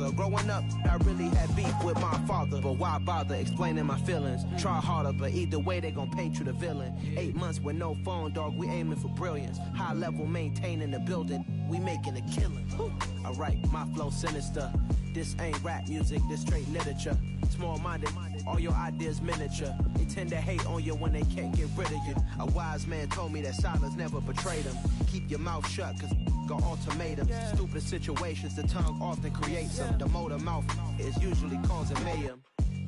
father. Growing up, I really had beef with my father. But why bother explaining my feelings? Try harder, but either way they gon' paint you the villain. 8 months with no phone, dog, we aiming for brilliance. High level maintaining the building, we making a killing. Alright, my flow sinister. This ain't rap music, this straight literature. Small-minded, all your ideas miniature. They tend to hate on you when they can't get rid of you. A wise man told me that silence never betrayed him. Keep your mouth shut, cause got ultimatums. Stupid situations, the tongue often creates them. The motor mouth is usually causing mayhem.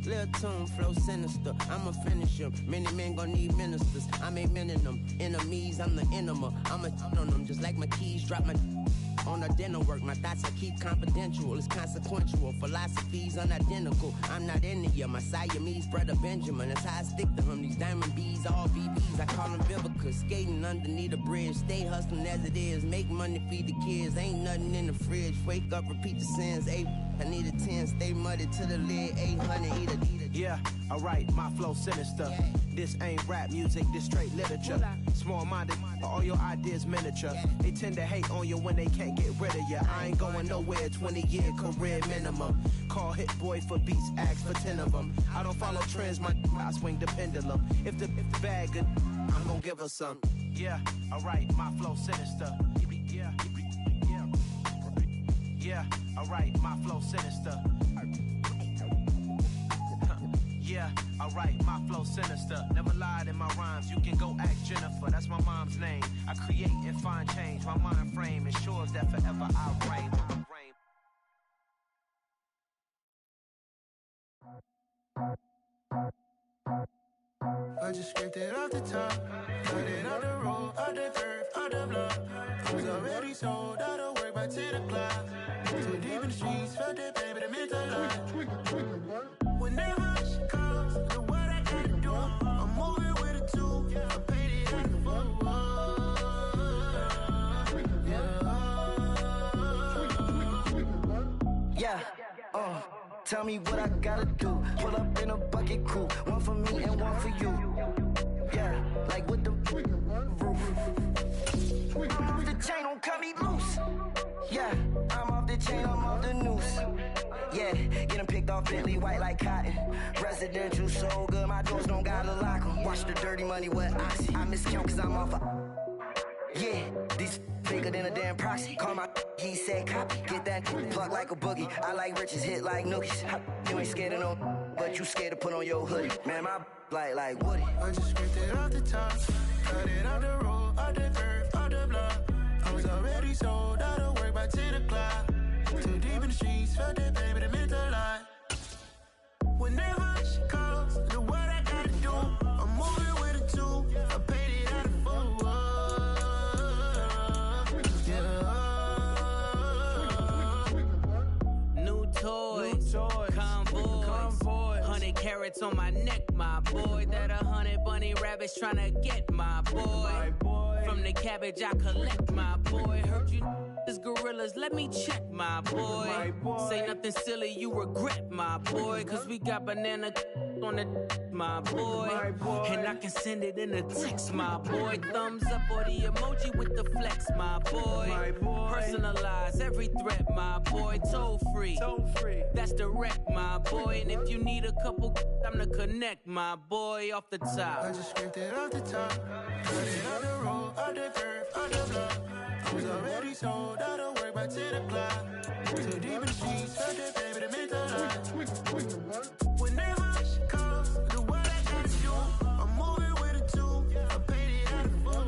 Lil' tune, flow sinister, I'ma finish him. Many men gon' need ministers, I'm aiming them. Enemies, I'm the enema, I'ma on them. Just like my keys, drop my on the dental work. My thoughts I keep confidential, it's consequential. Philosophies unidentical, I'm not into ya. My Siamese brother Benjamin, that's how I stick to him. These diamond bees, all BBs, I call them Vivica. Skating underneath a bridge, stay hustling as it is. Make money, feed the kids, ain't nothing in the fridge. Wake up, repeat the sins, I need a 10, stay muddy to the lid, 800, eat a. Yeah, alright, my flow sinister. This ain't rap music, this straight literature. Small-minded, all your ideas miniature. They tend to hate on you when they can't get rid of you. I ain't going nowhere, 20-year career minimum. Call Hit Boy for beats, ask for 10 of them. I don't follow trends, I swing the pendulum. If the bag good, I'm gonna give her some. Yeah, alright, my flow sinister. Yeah, alright, my flow sinister. Yeah, alright, my flow sinister. Never lied in my rhymes, you can go ask Jennifer. That's my mom's name. I create and find change. My mind frame ensures that forever I reign. I just scraped it off the top, cut it off the road, off the curve, off the block. I was already sold out of work by 10 o'clock. Too deep in the streets, felt that baby, the mental lie. Whenever she calls, know what I gotta do. I'm moving with a two, I paid it out the full. Yeah, tell me what I gotta do. Pull up in a bucket crew, one for me and one for you. Yeah, like with the roof. I'm off the chain, don't cut me loose. Yeah, I'm off the chain, I'm off the noose. Yeah, getting picked off Bentley, white like cotton. Residential so good, my doors don't gotta lock 'em. Watch the dirty money with oxy. I miscount cause I'm off yeah, these bigger than a damn proxy. Call my he said copy. Get that plug like a boogie. I like riches, hit like nookies. You ain't scared of no, but you scared to put on your hoodie. Man, my like Woody. I just scraped it off the top, cut it off the road, off the curve, off the block. I was already sold out of work by 10 o'clock. Too deep in the streets, felt that baby, the mental lie. Whenever she calls, know what I gotta do. I'm moving with a two, I paid it out of full. New toys, convoy, 100 carats on my neck, my boy. That 100 bunny rabbits tryna get my boy. From the cabbage I collect, my boy. Heard you is gorillas, let me check, my boy. Say nothing silly, you regret, my boy. Cause we got banana on the my boy. And I can send it in a text, my boy. Thumbs up or the emoji with the flex, my boy. Personalize every threat, my boy. Toll free, that's direct, my boy. And if you need a couple, I'm to connect, my boy. Off the top, I just scraped it off the top, cut it off the road, off the curve, off the block. I was already sold out of work by 10 o'clock. Too deep in the streets, felt that baby, the mental lie. Whenever she calls, know what I gotta do. I'm moving with a two, I paid it out of full.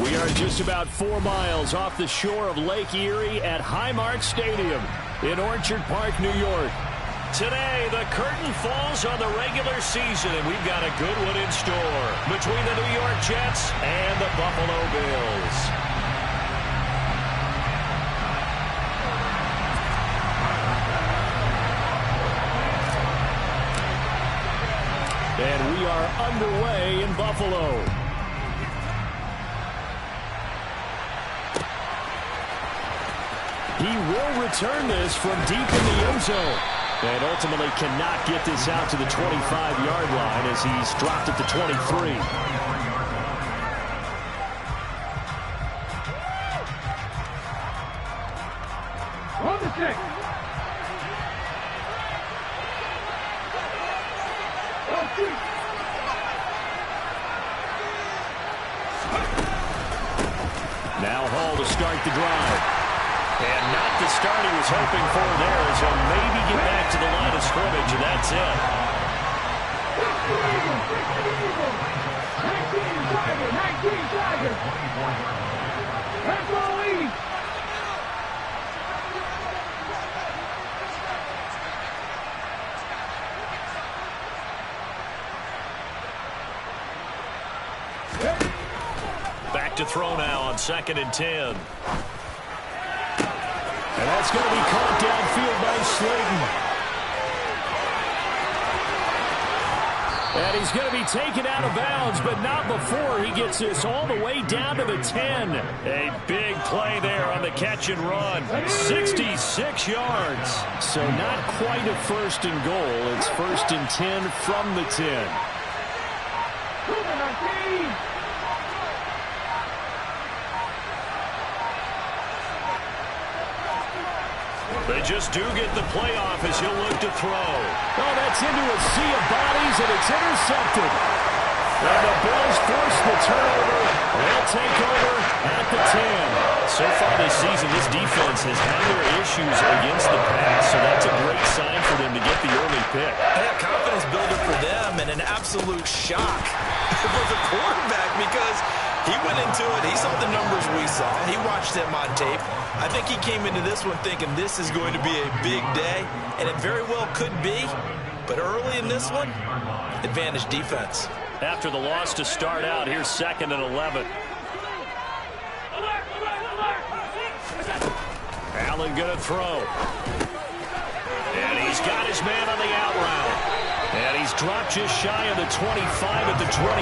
We are just about 4 miles off the shore of Lake Erie at Highmark Stadium in Orchard Park, New York. Today, the curtain falls on the regular season, and we've got a good one in store between the New York Jets and the Buffalo Bills. And we are underway in Buffalo. He will return this from deep in the end zone. And ultimately cannot get this out to the 25-yard line as he's dropped at the 23. Now Hall to start the drive. And not the start he was hoping for there, as he'll maybe get back to the line of scrimmage, and that's it. 19 Tigers. That's all we need. Back to throw now on 2nd and 10. And that's going to be caught downfield by Slayton. And he's going to be taken out of bounds, but not before he gets this all the way down to the 10. A big play there on the catch and run. 66 yards. So not quite a 1st and goal. It's 1st and 10 from the 10. They just do get the playoff as he'll look to throw. Oh, that's into a sea of bodies, and it's intercepted. And the Bills force the turnover. They'll take over at the 10. So far this season, this defense has had their issues against the pass, so that's a great sign for them to get the early pick. Yeah, confidence builder for them, and an absolute shock for the quarterback because he went into it. He saw the numbers we saw. He watched them on tape. I think he came into this one thinking this is going to be a big day, and it very well could be. But early in this one, advantage defense. After the loss to start out, here's 2nd and 11. Allen going to throw. And he's got his man on the out route. And he's dropped just shy of the 25 at the 24.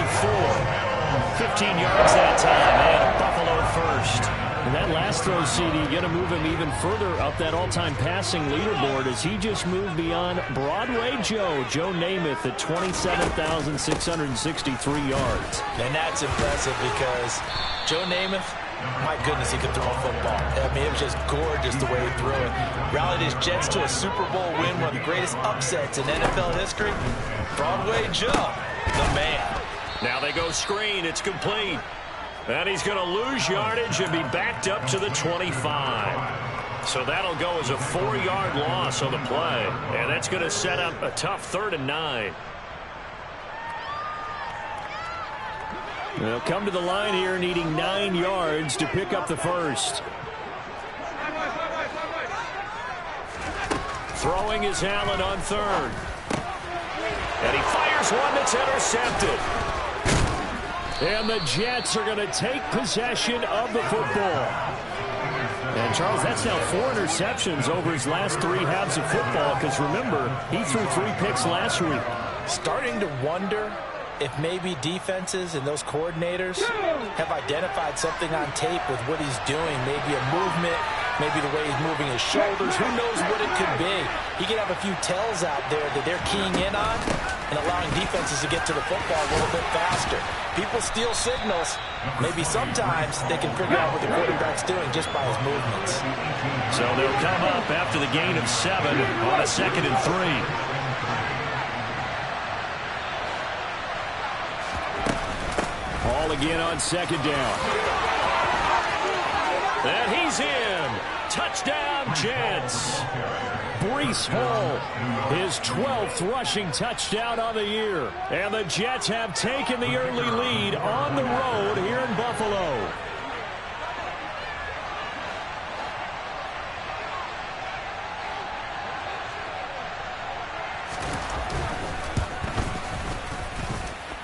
15 yards that time, and Buffalo first. And that last throw, CD, going to move him even further up that all-time passing leaderboard as he just moved beyond Broadway Joe Namath at 27,663 yards. And that's impressive because Joe Namath, my goodness, he could throw a football. I mean, it was just gorgeous the way he threw it. Rallied his Jets to a Super Bowl win, one of the greatest upsets in NFL history. Broadway Joe, the man. Now they go screen. It's complete. And he's going to lose yardage and be backed up to the 25. So that'll go as a 4-yard loss on the play. And that's going to set up a tough 3rd and 9. They'll come to the line here needing 9 yards to pick up the first. Throwing is Allen on 3rd. And he fires one that's intercepted. And the Jets are going to take possession of the football. And, Charles, that's now 4 interceptions over his last 3 halves of football because, remember, he threw 3 picks last week. Starting to wonder if maybe defenses and those coordinators have identified something on tape with what he's doing, maybe a movement, maybe the way he's moving his shoulders. Who knows what it could be? He could have a few tells out there that they're keying in on and allowing defenses to get to the football a little bit faster. People steal signals. Maybe sometimes they can figure out what the quarterback's doing just by his movements. So they'll come up after the gain of 7 on a 2nd and 3. Ball again on 2nd down. And he's in. Touchdown, Jets. Breece Hall, his 12th rushing touchdown on the year. And the Jets have taken the early lead on the road here in Buffalo.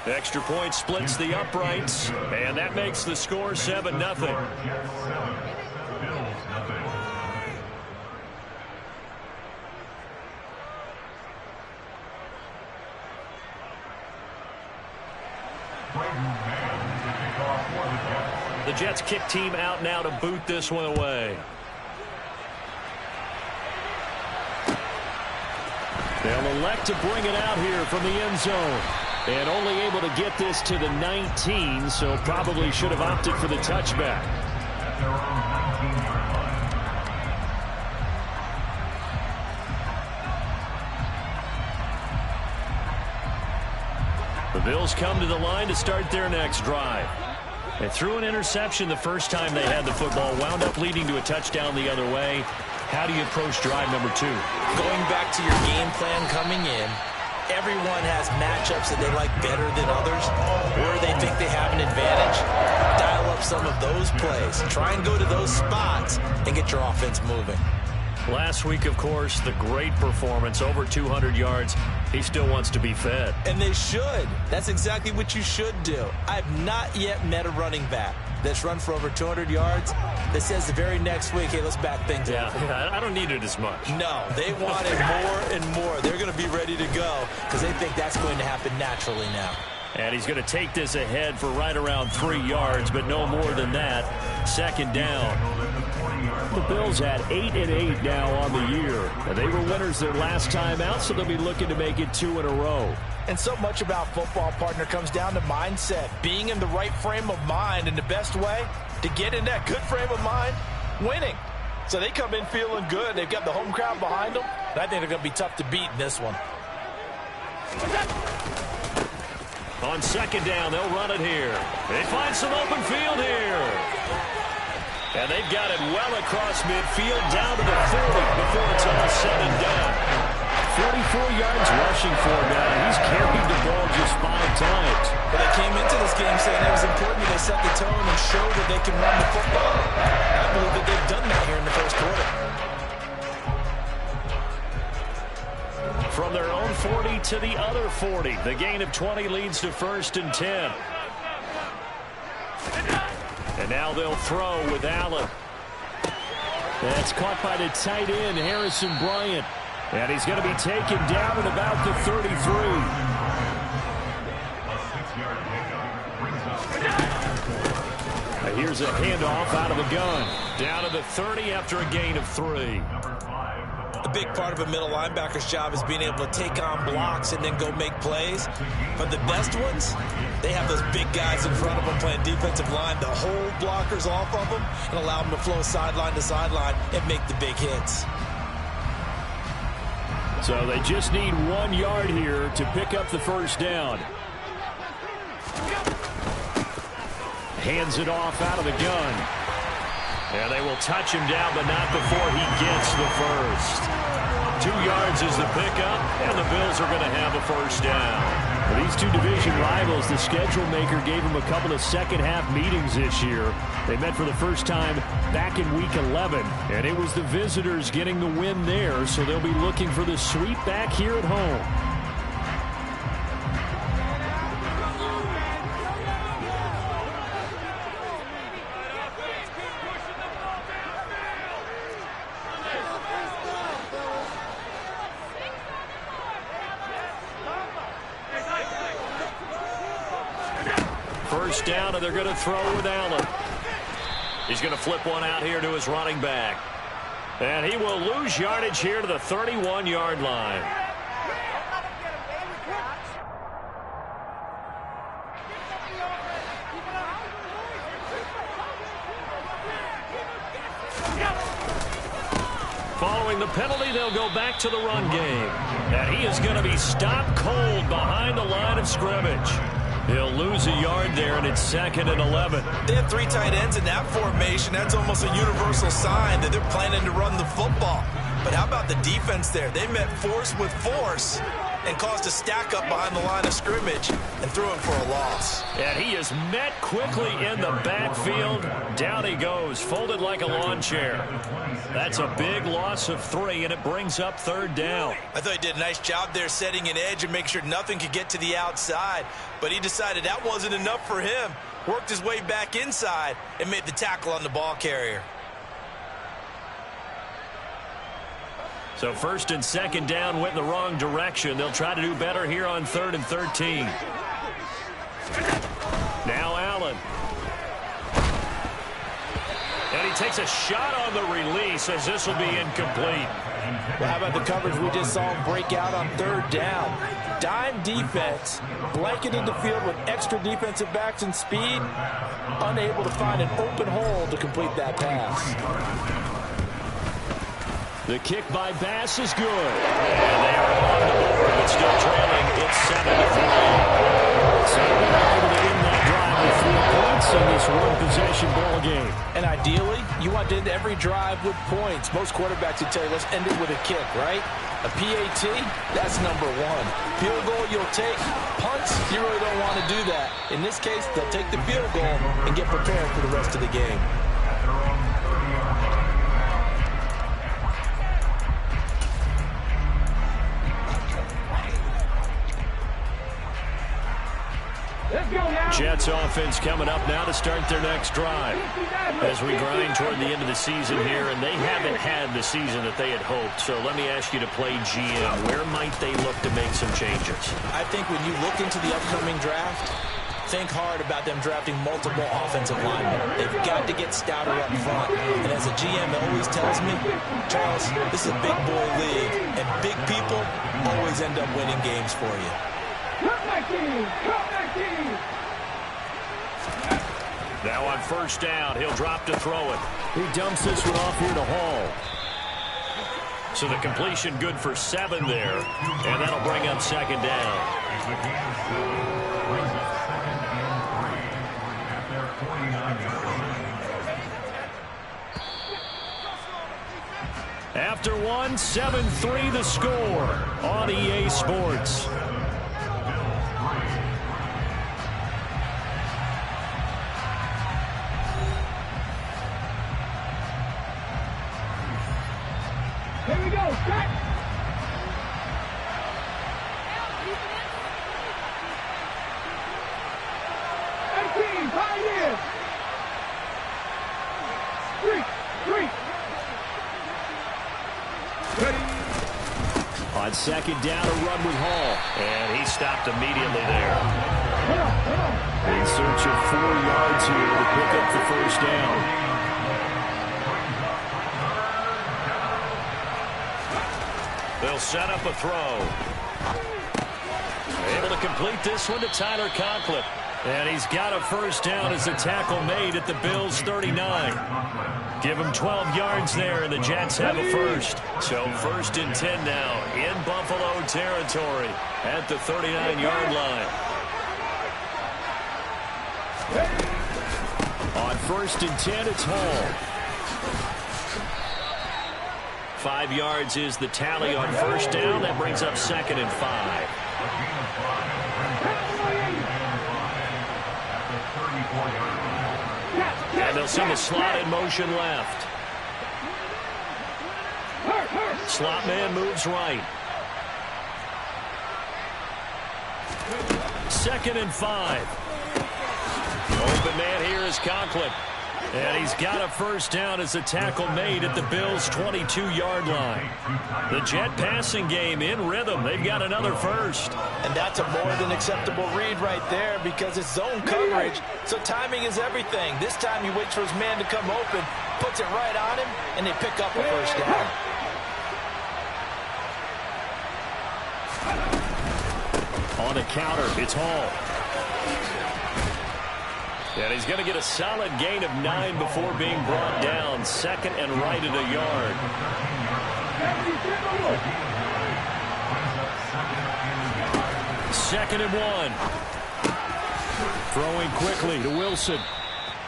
Extra point splits the uprights, and that makes the score 7-0. The Jets kick team out now to boot this one away. They'll elect to bring it out here from the end zone. And only able to get this to the 19, so probably should have opted for the touchback. The Bills come to the line to start their next drive. They threw an interception the first time they had the football, wound up leading to a touchdown the other way. How do you approach drive number 2? Going back to your game plan coming in, everyone has matchups that they like better than others, or they think they have an advantage. Dial up some of those plays. Try and go to those spots and get your offense moving. Last week, of course, the great performance, over 200 yards. He still wants to be fed. And they should. That's exactly what you should do. I've not yet met a running back that's run for over 200 yards that says the very next week, hey, let's back things up. Yeah, I don't need it as much. No, they want it more and more. They're going to be ready to go because they think that's going to happen naturally now. And he's going to take this ahead for right around 3 yards, but no more than that. Second down. The Bills at 8-8 now on the year. And they were winners their last time out, so they'll be looking to make it 2 in a row. And so much about football, partner, comes down to mindset. Being in the right frame of mind, and the best way to get in that good frame of mind, winning. So they come in feeling good. They've got the home crowd behind them. And I think they're going to be tough to beat in this one. On second down, they'll run it here. They find some open field here. And they've got it well across midfield down to the 40 before it's all said and done. 44 yards rushing for him now. He's carried the ball just 5 times. But they came into this game saying it was important that they set the tone and show that they can run the football. I believe that they've done that here in the first quarter. From their own 40 to the other 40. The gain of 20 leads to 1st and 10. And now they'll throw with Allen. That's caught by the tight end, Harrison Bryant. And he's going to be taken down at about the 33. Here's a handoff out of the gun. Down to the 30 after a gain of 3. A big part of a middle linebacker's job is being able to take on blocks and then go make plays. But the best ones, they have those big guys in front of them playing defensive line to hold blockers off of them and allow them to flow sideline to sideline and make the big hits. So they just need 1 yard here to pick up the first down. Hands it off out of the gun. And they will touch him down, but not before he gets the first. 2 yards is the pickup, and the Bills are going to have a first down. For these two division rivals, the schedule maker gave them a couple of second-half meetings this year. They met for the first time back in Week 11, and it was the visitors getting the win there, so they'll be looking for the sweep back here at home. First down, and they're going to throw with Allen. He's going to flip one out here to his running back. And he will lose yardage here to the 31-yard line. Following the penalty, they'll go back to the run game. And he is going to be stopped cold behind the line of scrimmage. He'll lose a yard there, and it's 2nd and 11. They have 3 tight ends in that formation. That's almost a universal sign that they're planning to run the football. But how about the defense there? They met force with force and caused a stack up behind the line of scrimmage and threw him for a loss. And he is met quickly in the backfield. Down he goes, folded like a lawn chair. That's a big loss of 3, and it brings up 3rd down. I thought he did a nice job there setting an edge and make sure nothing could get to the outside. But he decided that wasn't enough for him. Worked his way back inside and made the tackle on the ball carrier. So 1st and 2nd down went in the wrong direction. They'll try to do better here on 3rd and 13. Now Allen. And he takes a shot on the release as this will be incomplete. Well, how about the coverage we just saw him break out on 3rd down? Dime defense, blanketed the field with extra defensive backs and speed, unable to find an open hole to complete that pass. The kick by Bass is good. And they are on the board, but still trailing. It's 7-3. So they're able to end that drive with 3 points, and this You want to end every drive with points. Most quarterbacks would tell you, let's end it with a kick, right? A PAT, that's number one. Field goal you'll take. Punts, you really don't want to do that. In this case, they'll take the field goal and get prepared for the rest of the game. Jets offense coming up now to start their next drive. As we grind toward the end of the season here, and they haven't had the season that they had hoped. So let me ask you to play GM. Where might they look to make some changes? I think when you look into the upcoming draft, think hard about them drafting multiple offensive linemen. They've got to get stouter up front. And as a GM always tells me, Charles, this is a big boy league, and big people always end up winning games for you. Come back in! Come back in! Now on first down, he'll drop to throw it. He dumps this one off here to Hall. So the completion good for 7 there, and that'll bring up second down. After one, 7-3 the score on EA Sports. Here we go, set! 18, Pioneers! 3. Ready. On second down, a run with Hall. And he stopped immediately there. In search of 4 yards here to pick up the first down. They'll set up a throw. Able to complete this one to Tyler Conklin. And he's got a first down as a tackle made at the Bills' 39. Give him 12 yards there, and the Jets have a first. So 1st and 10 now in Buffalo territory at the 39-yard line. On 1st and 10, it's Hall. 5 yards is the tally on first down. That brings up 2nd and 5. And they'll send a slot in motion left. Slot man moves right. 2nd and 5. Open man here is Conklin. And he's got a first down as a tackle made at the Bills' 22-yard line. The Jet passing game in rhythm. They've got another first. And that's a more than acceptable read right there because it's zone coverage, so timing is everything. This time he waits for his man to come open, puts it right on him, and they pick up a first down. On the counter, it's Hall. And he's going to get a solid gain of 9 before being brought down. 2nd and right at a yard. 2nd and 1. Throwing quickly to Wilson.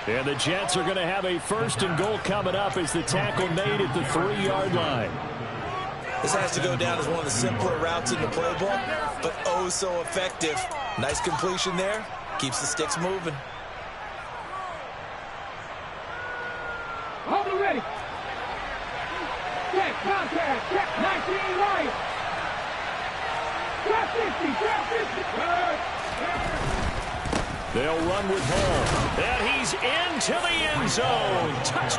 And the Jets are going to have a 1st and goal coming up as the tackle made at the 3-yard line. This has to go down as one of the simpler routes in the playbook, but oh so effective. Nice completion there. Keeps the sticks moving. Hold it ready. Check, contact, check, 19 right. Drop 50, drop 50. They'll run with Hall. And he's into the end zone. Touch.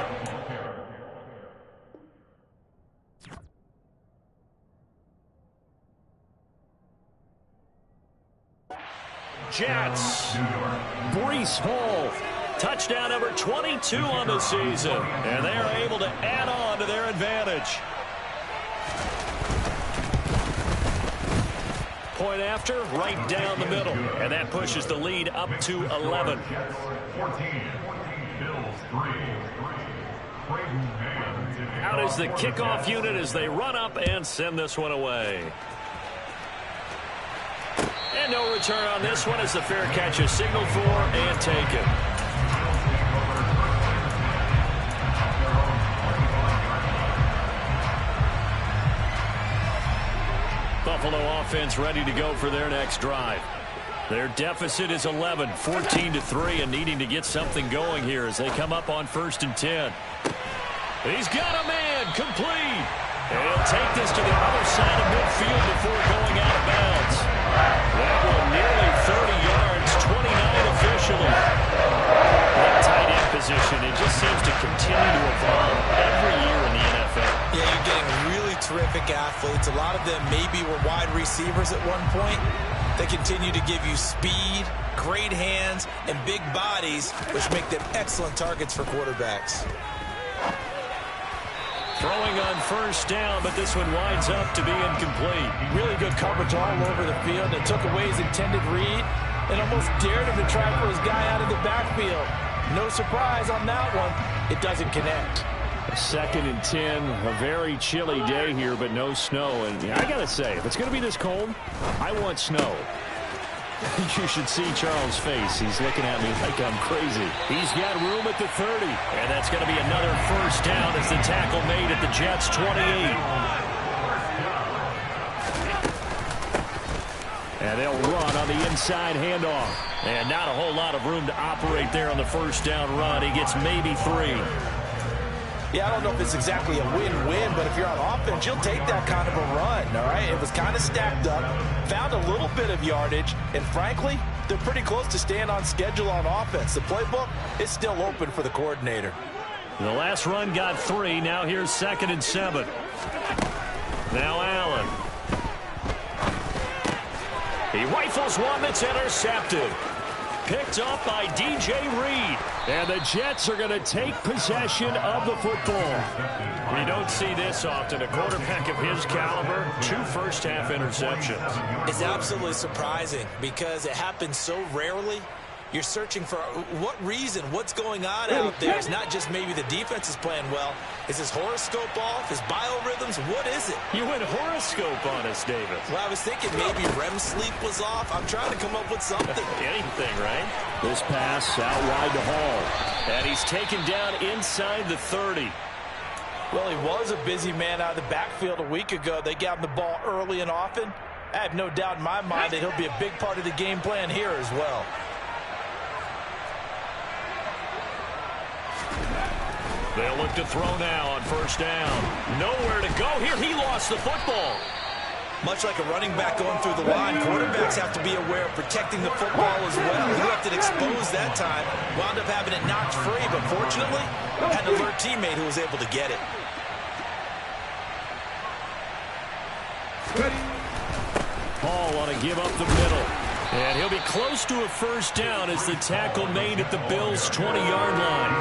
Jets. Breece Hall. Touchdown number 22 on the season. And they are able to add on to their advantage. Point after, right down the middle. And that pushes the lead up to 11. Out is the kickoff unit as they run up and send this one away. And no return on this one as the fair catch is signaled for and taken. offense ready to go for their next drive. Their deficit is 11, 14-3, and needing to get something going here as they come up on 1st and 10. He's got a man, complete. And he'll take this to the other side of midfield before going out of bounds. That one nearly 30 yards, 29 officially. That tight end position, it just seems to continue to evolve every year in the NFL. Yeah, you're getting really terrific athletes. A lot of them maybe were wide receivers at one point. They continue to give you speed, great hands, and big bodies, which make them excellent targets for quarterbacks. Throwing on 1st down, but this one winds up to be incomplete. Really good coverage all over the field. It took away his intended read and almost dared him to try for his guy out of the backfield. No surprise on that one. It doesn't connect. 2nd and 10, a very chilly day here, but no snow. And I got to say, if it's going to be this cold, I want snow. You should see Charles' face. He's looking at me like I'm crazy. He's got room at the 30. And that's going to be another 1st down as the tackle made at the Jets' 28. And they'll run on the inside handoff. And not a whole lot of room to operate there on the 1st down run. He gets maybe 3. Yeah, I don't know if it's exactly a win-win, but if you're on offense, you'll take that kind of a run, all right? It was kind of stacked up, found a little bit of yardage, and frankly, they're pretty close to staying on schedule on offense. The playbook is still open for the coordinator. The last run got 3. Now here's 2nd and 7. Now Allen. He rifles one that's intercepted. Picked up by DJ Reed. And the Jets are going to take possession of the football. We don't see this often. A quarterback of his caliber, 2 first-half interceptions. It's absolutely surprising because it happens so rarely. You're searching for what reason, what's going on out there. It's not just maybe the defense is playing well. Is his horoscope off? His biorhythms? What is it? You went horoscope on us, David. Well, I was thinking maybe REM sleep was off. I'm trying to come up with something. Anything, right? This pass out wide to Hall. And he's taken down inside the 30. Well, he was a busy man out of the backfield a week ago. They got him the ball early and often. I have no doubt in my mind that he'll be a big part of the game plan here as well. They'll look to throw now on 1st down. Nowhere to go here. He lost the football. Much like a running back going through the line, quarterbacks have to be aware of protecting the football as well. He left it exposed that time. Wound up having it knocked free, but fortunately, had an alert teammate who was able to get it. Hall want to give up the middle. And he'll be close to a 1st down as the tackle made at the Bills' 20-yard line.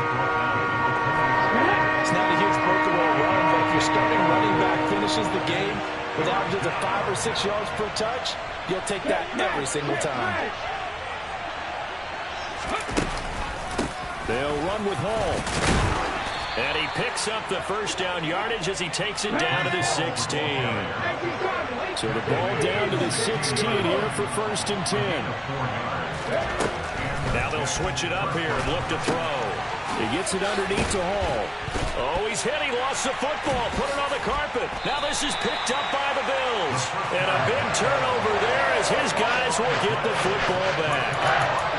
It's not a huge breakaway run, but if your starting running back finishes the game with averages of 5 or 6 yards per touch, you'll take that every single time. They'll run with Hall. And he picks up the 1st down yardage as he takes it down to the 16. So the ball down to the 16 here for 1st and 10. Now they'll switch it up here and look to throw. He gets it underneath to Hall. Oh, he's hit. He lost the football. Put it on the carpet. Now this is picked up by the Bills. And a big turnover there as his guys will get the football back.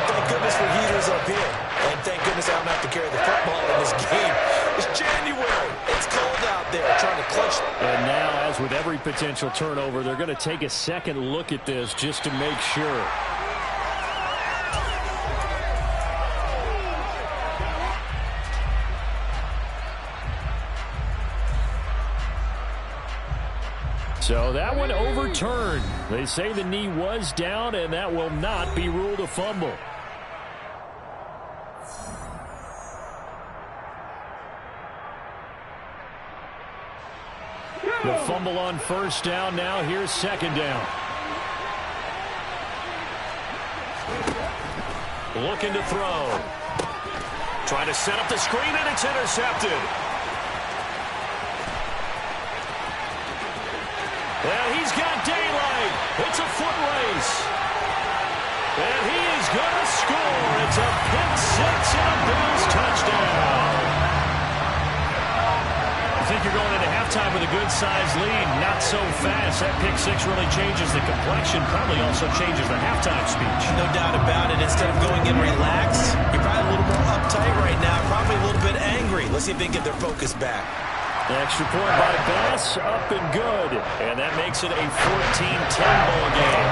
Thank goodness for heaters up here. And thank goodness I don't have to carry the football in this game. It's January. It's cold out there trying to clutch. And now, as with every potential turnover, they're going to take a second look at this just to make sure. So that one overturned. They say the knee was down, and that will not be ruled a fumble. The fumble on 1st down. Now here's 2nd down. Looking to throw. Trying to set up the screen, and it's intercepted. Well, he's got daylight. It's a foot race. And he is going to score. It's a pick six and a Bills touchdown. I think you're going into halftime with a good outsized lead, not so fast. That pick six really changes the complexion, probably also changes the halftime speech. No doubt about it. Instead of going in relaxed, you're probably a little more uptight right now, probably a little bit angry. Let's see if they can get their focus back. Extra point by Bass, up and good. And that makes it a 14-10 ball game.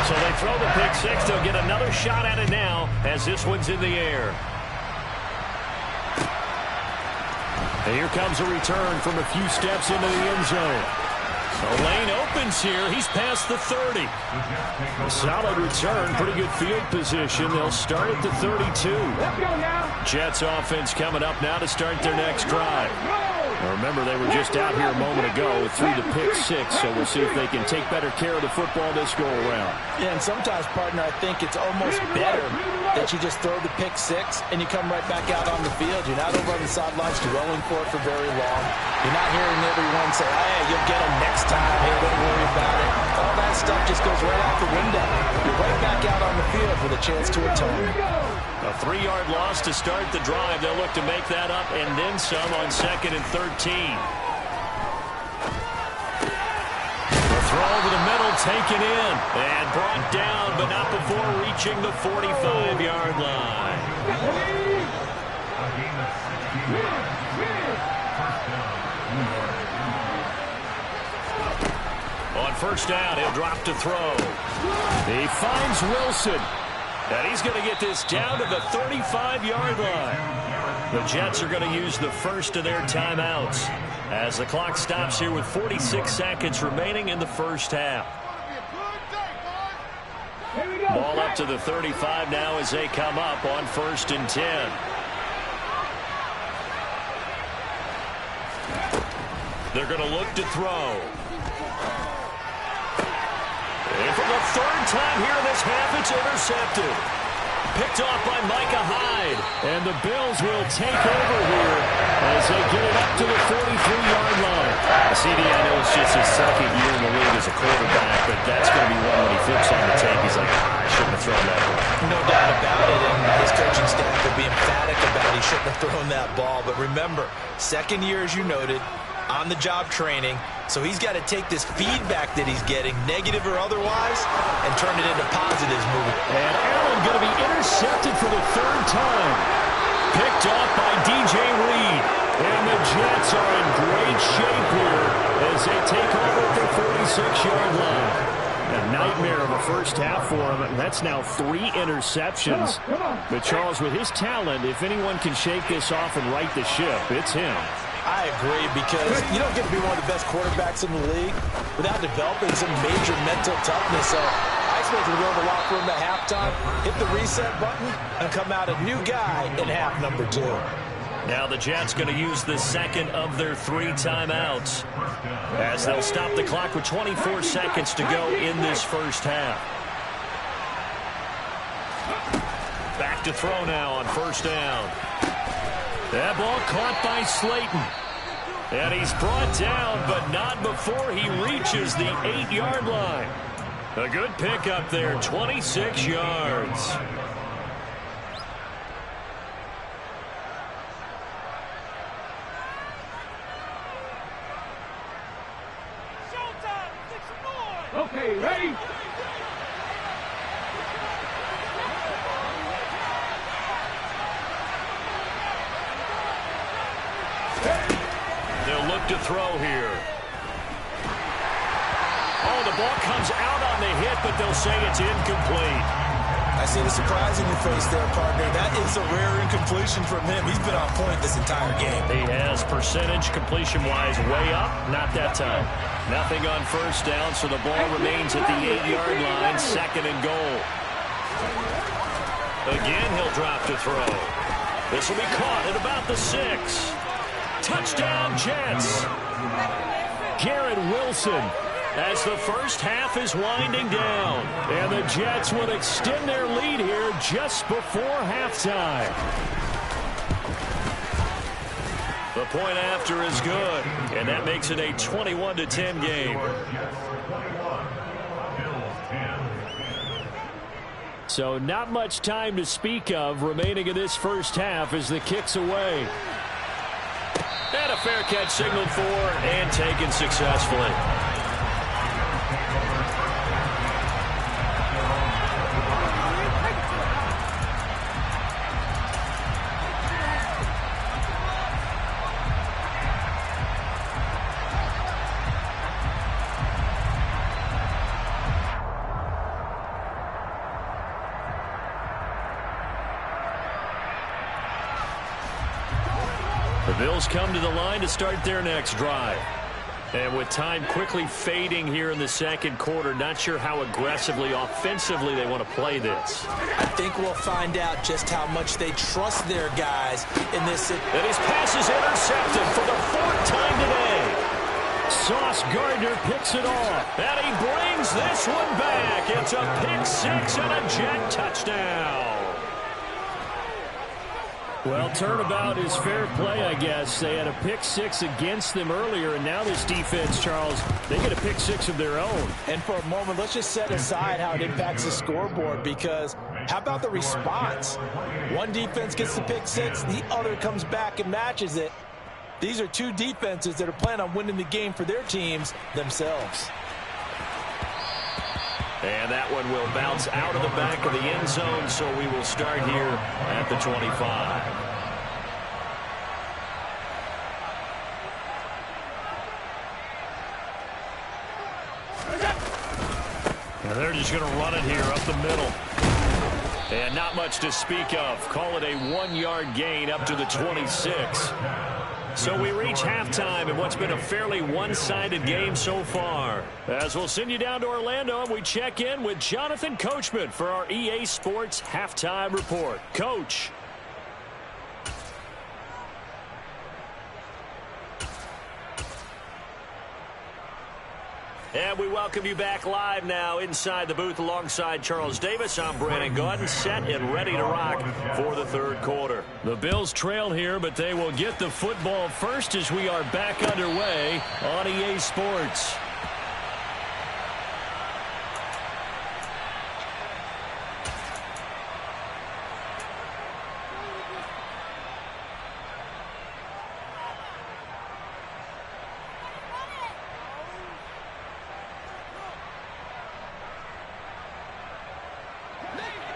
So they throw the pick six. They'll get another shot at it now as this one's in the air. And here comes a return from a few steps into the end zone. The lane opens here. He's past the 30. A solid return. Pretty good field position. They'll start at the 32. Jets offense coming up now to start their next drive. Now remember, they were just out here a moment ago through the pick six, so we'll see if they can take better care of the football this go around. Yeah, and sometimes, partner, I think it's almost better that you just throw the pick six and you come right back out on the field. You're not over on the sidelines dwelling for it for very long. You're not hearing everyone say, hey, you'll get them next time. Hey, don't worry about it. All that stuff just goes right out the window. You're right back out on the field with a chance to atone. A 3-yard loss to start the drive. They'll look to make that up and then some on 2nd and 13. The throw over the middle, taken in, and brought down, but not before reaching the 45-yard line. On first down, he'll drop to throw. He finds Wilson. And he's going to get this down to the 35-yard line. The Jets are going to use the first of their timeouts as the clock stops here with 46 seconds remaining in the first half. Ball up to the 35 now as they come up on 1st and 10. They're going to look to throw. And for the 3rd time here in this half, it's intercepted. Picked off by Micah Hyde. And the Bills will take over here as they get it up to the 43-yard line. CD, I know it's just his 2nd year in the league as a quarterback, but that's going to be one when he flips on the tape. He's like, I shouldn't have thrown that ball. No doubt about it, and his coaching staff will be emphatic about he shouldn't have thrown that ball. But remember, 2nd year, as you noted, on-the-job training, so he's got to take this feedback that he's getting, negative or otherwise, and turn it into positives moving. And Allen going to be intercepted for the 3rd time. Picked off by DJ Reed. And the Jets are in great shape here as they take over at the 46-yard line. A nightmare of a first half for him. That's now 3 interceptions. But Charles, with his talent, if anyone can shake this off and right the ship, it's him. I agree, because you don't get to be one of the best quarterbacks in the league without developing some major mental toughness. So I expect him to go to the locker room at halftime, hit the reset button, and come out a new guy in half number 2. Now the Jets going to use the 2nd of their 3 timeouts as they'll stop the clock with 24 seconds to go in this first half. Back to throw now on 1st down. That ball caught by Slayton. And he's brought down, but not before he reaches the 8-yard line. A good pickup there, 26 yards. Okay, ready? They'll look to throw here. Oh, the ball comes out on the hit, but they'll say it's incomplete. I see the surprise in your face there, partner. That is a rare incompletion from him. He's been on point this entire game. He has percentage completion-wise way up. Not that time. Nothing on 1st down, so the ball remains at the 8-yard line, 2nd and goal. Again, he'll drop to throw. This will be caught at about the 6. Touchdown, Jets. Garrett Wilson as the first half is winding down. And the Jets will extend their lead here just before halftime. The point after is good, and that makes it a 21-10 game. So not much time to speak of remaining in this first half as the kick's away. And a fair catch signaled for and taken successfully. The Bills come to the line to start their next drive. And with time quickly fading here in the second quarter, not sure how aggressively, offensively they want to play this. I think we'll find out just how much they trust their guys in this. And his pass is intercepted for the fourth time today. Sauce Gardner picks it off. And he brings this one back. It's a pick six and a Jet touchdown. Well, turnabout is fair play, I guess. They had a pick six against them earlier, and now this defense, Charles, they get a pick six of their own. And for a moment, let's just set aside how it impacts the scoreboard, because how about the response? One defense gets the pick six, the other comes back and matches it. These are two defenses that are planning on winning the game for their teams themselves. And that one will bounce out of the back of the end zone, so we will start here at the 25. And they're just going to run it here up the middle. And not much to speak of. Call it a 1-yard gain up to the 26. So we reach halftime in what's been a fairly one-sided game so far. As we'll send you down to Orlando, and we check in with Jonathan Coachman for our EA Sports Halftime Report. Coach. And we welcome you back live now inside the booth alongside Charles Davis. I'm Brandon Gaudin, set and ready to rock for the third quarter. The Bills trail here, but they will get the football first as we are back underway on EA Sports.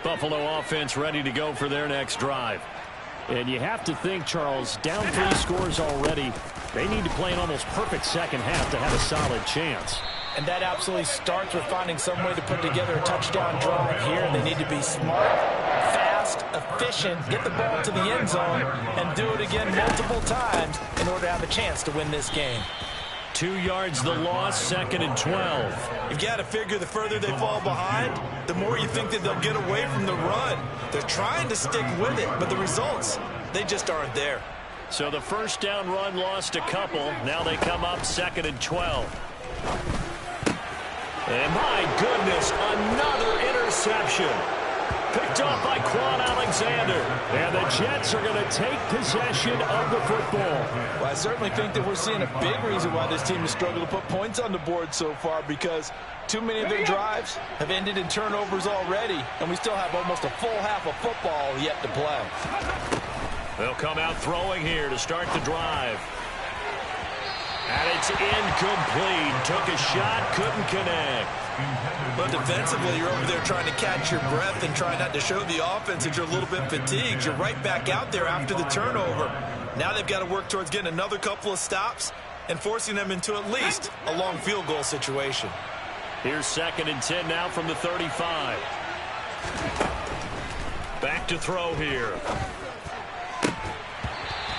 Buffalo offense ready to go for their next drive. And you have to think, Charles, down 3 scores already. They need to play an almost perfect second half to have a solid chance. And that absolutely starts with finding some way to put together a touchdown drive here. They need to be smart, fast, efficient, get the ball to the end zone, and do it again multiple times in order to have a chance to win this game. 2 yards the loss, 2nd and 12. You've got to figure the further they fall behind, the more you think that they'll get away from the run. They're trying to stick with it, but the results, they just aren't there. So the first down run lost a couple. Now they come up 2nd and 12. And my goodness, another interception. Picked off by Quan Alexander. And the Jets are going to take possession of the football. Well, I certainly think that we're seeing a big reason why this team has struggled to put points on the board so far, because too many of their drives have ended in turnovers already, and we still have almost a full half of football yet to play. They'll come out throwing here to start the drive. And it's incomplete. Took a shot, couldn't connect. But defensively, you're over there trying to catch your breath and try not to show the offense that you're a little bit fatigued. You're right back out there after the turnover. Now they've got to work towards getting another couple of stops and forcing them into at least a long field goal situation. Here's 2nd and 10 now from the 35. Back to throw here.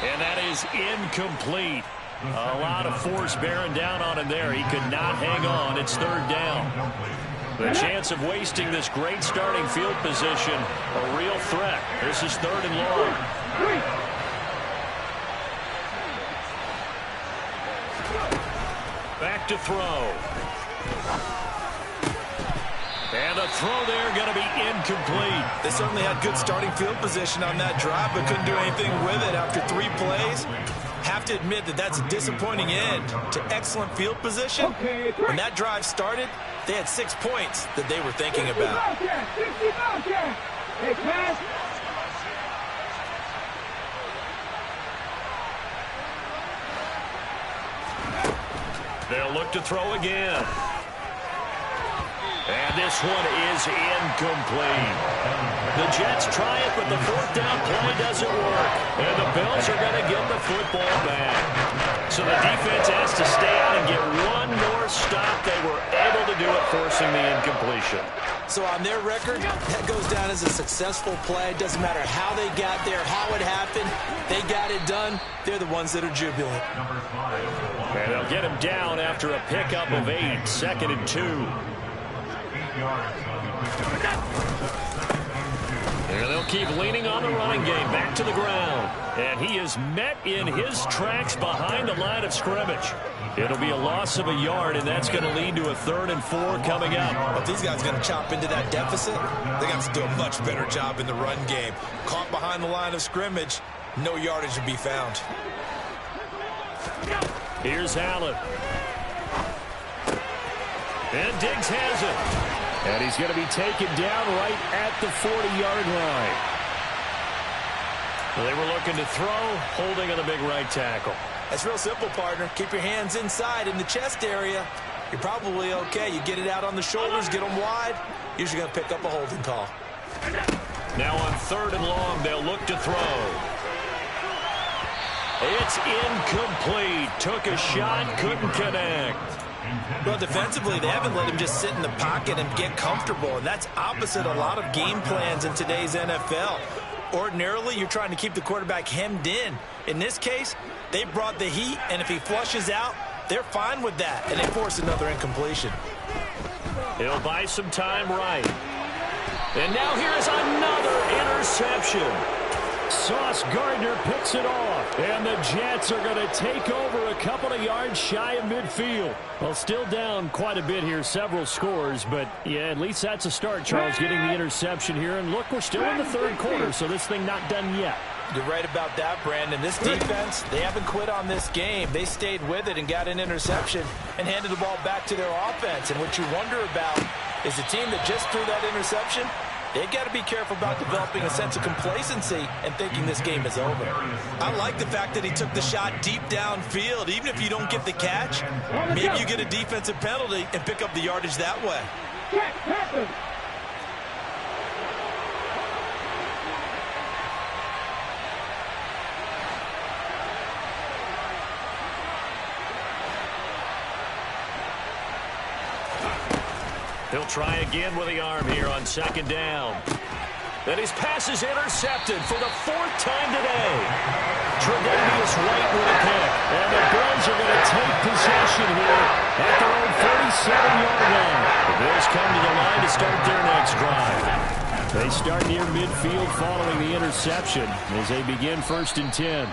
And that is incomplete. A lot of force bearing down on him there. He could not hang on. It's 3rd down. The chance of wasting this great starting field position, a real threat. This is 3rd and long. Back to throw. And the throw there going to be incomplete. They certainly had good starting field position on that drive, but couldn't do anything with it after 3 plays. Have to admit that that's a disappointing end to excellent field position. When that drive started, they had 6 points that they were thinking about. They'll look to throw again. And this one is incomplete. The Jets try it, but the fourth down play doesn't work. And the Bills are going to get the football back. So the defense has to stay out and get one more stop. They were able to do it, forcing the incompletion. So on their record, that goes down as a successful play. It doesn't matter how they got there, how it happened. They got it done. They're the ones that are jubilant. And they'll get him down after a pickup of 8, 2nd and 2. And they'll keep leaning on the running game, back to the ground. And he is met in his tracks behind the line of scrimmage. It'll be a loss of a yard, and that's going to lead to a 3rd and 4 coming up. If these guys are going to chop into that deficit, they got to do a much better job in the run game. Caught behind the line of scrimmage, no yardage to be found. Here's Allen. And Diggs has it. And he's going to be taken down right at the 40-yard line. They were looking to throw, holding on the big right tackle. That's real simple, partner. Keep your hands inside in the chest area. You're probably okay. You get it out on the shoulders, get them wide. Usually going to pick up a holding call. Now on 3rd and long, they'll look to throw. It's incomplete. Took a shot, couldn't connect. Well, defensively, they haven't let him just sit in the pocket and get comfortable, and that's opposite a lot of game plans in today's NFL. Ordinarily, you're trying to keep the quarterback hemmed in. In this case, they brought the heat, and if he flushes out, they're fine with that, and they force another incompletion. He'll buy some time right. And now here's another interception. Sauce Gardner picks it off, and the Jets are going to take over a couple of yards shy of midfield. Well, still down quite a bit here, several scores, but yeah, at least that's a start, Charles, getting the interception here. And look, we're still in the 3rd quarter, so this thing not done yet. You're right about that, Brandon. This defense, they haven't quit on this game. They stayed with it and got an interception and handed the ball back to their offense. And what you wonder about is the team that just threw that interception, they've got to be careful about developing a sense of complacency and thinking this game is over. I like the fact that he took the shot deep downfield. Even if you don't get the catch, maybe you get a defensive penalty and pick up the yardage that way. He'll try again with the arm here on 2nd down. And his pass is intercepted for the 4th time today. Tre'Davious White with a pick. And the Bills are going to take possession here at their own 37-yard line. The Bills come to the line to start their next drive. They start near midfield following the interception as they begin 1st and 10.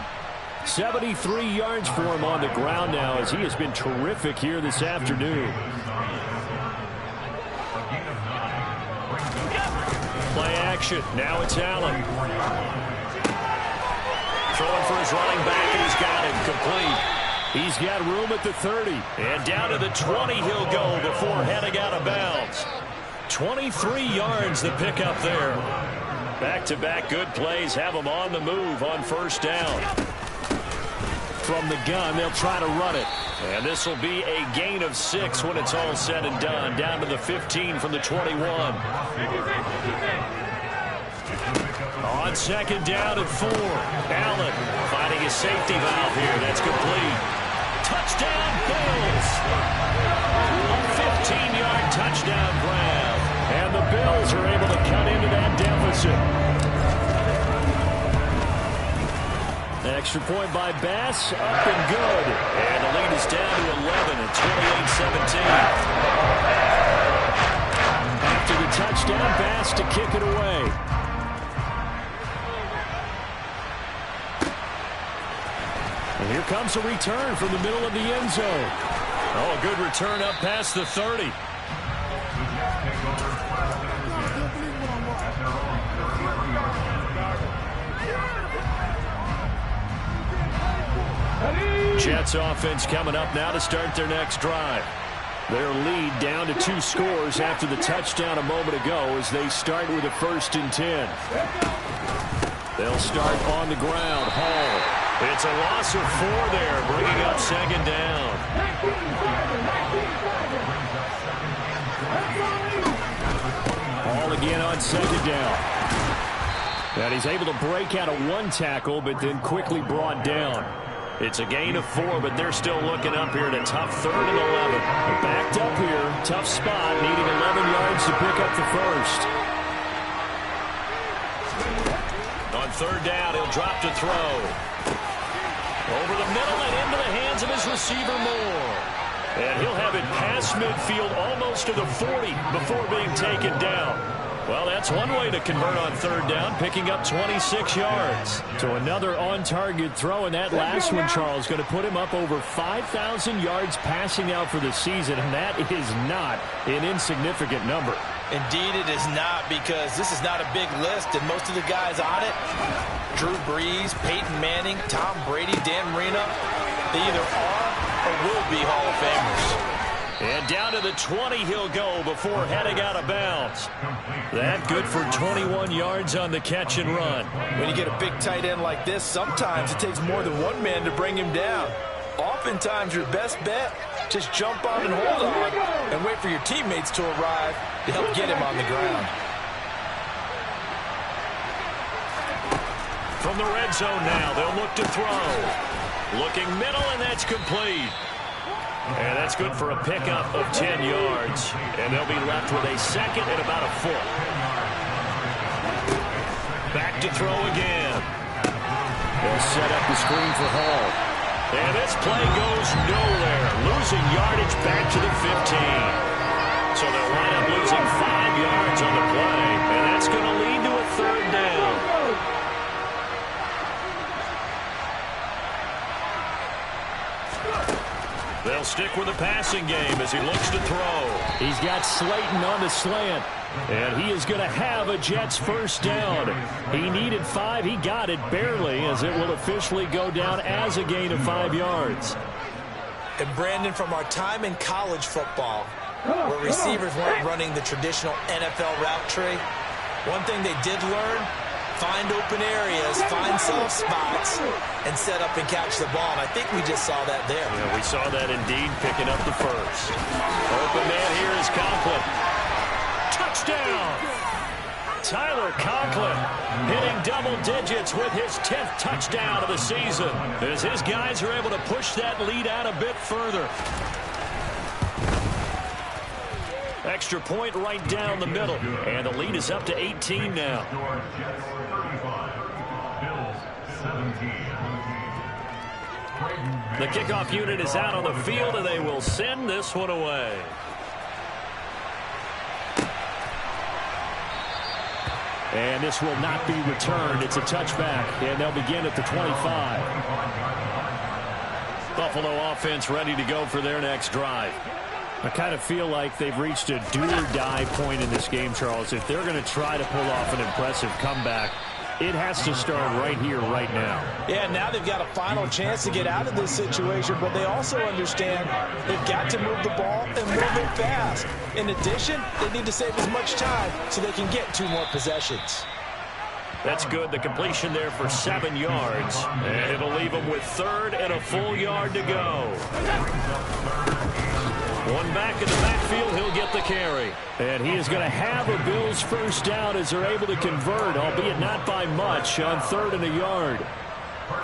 73 yards for him on the ground now as he has been terrific here this afternoon. Play action. Now it's Allen. Throwing for his running back, and he's got it complete. He's got room at the 30. And down to the 20 he'll go before heading out of bounds. 23 yards the pickup there. Back-to-back good plays have him on the move on 1st down. From the gun, they'll try to run it. And this will be a gain of 6 when it's all said and done. Down to the 15 from the 21. On 2nd down and 4. Allen finding his safety valve here. That's complete. Touchdown, Bills. A 15-yard touchdown grab. And the Bills are able to cut into that deficit. Extra point by Bass, up and good. And the lead is down to 11 at 28-17. After the touchdown, Bass to kick it away. And here comes a return from the middle of the end zone. Oh, a good return up past the 30. Jets offense coming up now to start their next drive. Their lead down to 2 scores after the touchdown a moment ago as they start with a 1st and 10. They'll start on the ground. Hall. It's a loss of 4 there, bringing up 2nd down. again on second down. And he's able to break out of one tackle, but then quickly brought down. It's a gain of 4, but they're still looking up here at a tough 3rd and 11. Backed up here, tough spot, needing 11 yards to pick up the first. On 3rd down, he'll drop to throw. Over the middle and into the hands of his receiver, Moore. And he'll have it past midfield almost to the 40 before being taken down. Well, that's one way to convert on 3rd down, picking up 26 yards. So another on-target throw, and that last one, Charles, going to put him up over 5,000 yards passing out for the season, and that is not an insignificant number. Indeed it is not, because this is not a big list, and most of the guys on it, Drew Brees, Peyton Manning, Tom Brady, Dan Marino, they either are or will be Hall of Famers. And down to the 20 he'll go before heading out of bounds. That good for 21 yards on the catch and run. When you get a big tight end like this, sometimes it takes more than one man to bring him down. Oftentimes your best bet, just jump on and hold on and wait for your teammates to arrive to help get him on the ground. From the red zone now, they'll look to throw. Looking middle, and that's complete. And that's good for a pickup of 10 yards. And they'll be left with a second and about a foot. Back to throw again. They'll set up the screen for Hall. And this play goes nowhere. Losing yardage back to the 15. So they'll wind up losing 5 yards on the play. And that's going to lead to a 3rd down. They'll stick with the passing game as he looks to throw. He's got Slayton on the slant. And he is going to have a Jets first down. He needed 5. He got it barely, as it will officially go down as a gain of 5 yards. And Brandon, from our time in college football, where receivers weren't running the traditional NFL route tree, one thing they did learn, find open areas, find soft spots, and set up and catch the ball. And I think we just saw that there. Yeah, we saw that indeed, picking up the first. Open man here is Conklin. Touchdown! Tyler Conklin hitting double digits with his 10th touchdown of the season, as his guys are able to push that lead out a bit further. Extra point right down the middle, and the lead is up to 18 now. The kickoff unit is out on the field, and they will send this one away. And this will not be returned. It's a touchback, and they'll begin at the 25. Buffalo offense ready to go for their next drive. I kind of feel like they've reached a do-or-die point in this game, Charles. If they're going to try to pull off an impressive comeback, it has to start right here, right now. Yeah, now they've got a final chance to get out of this situation, but they also understand they've got to move the ball and move it fast. In addition, they need to save as much time so they can get 2 more possessions. That's good. The completion there for 7 yards. And it'll leave them with 3rd and a full yard to go. One back in the backfield, he'll get the carry. And he is going to have a Bills first down as they're able to convert, albeit not by much, on 3rd and a yard.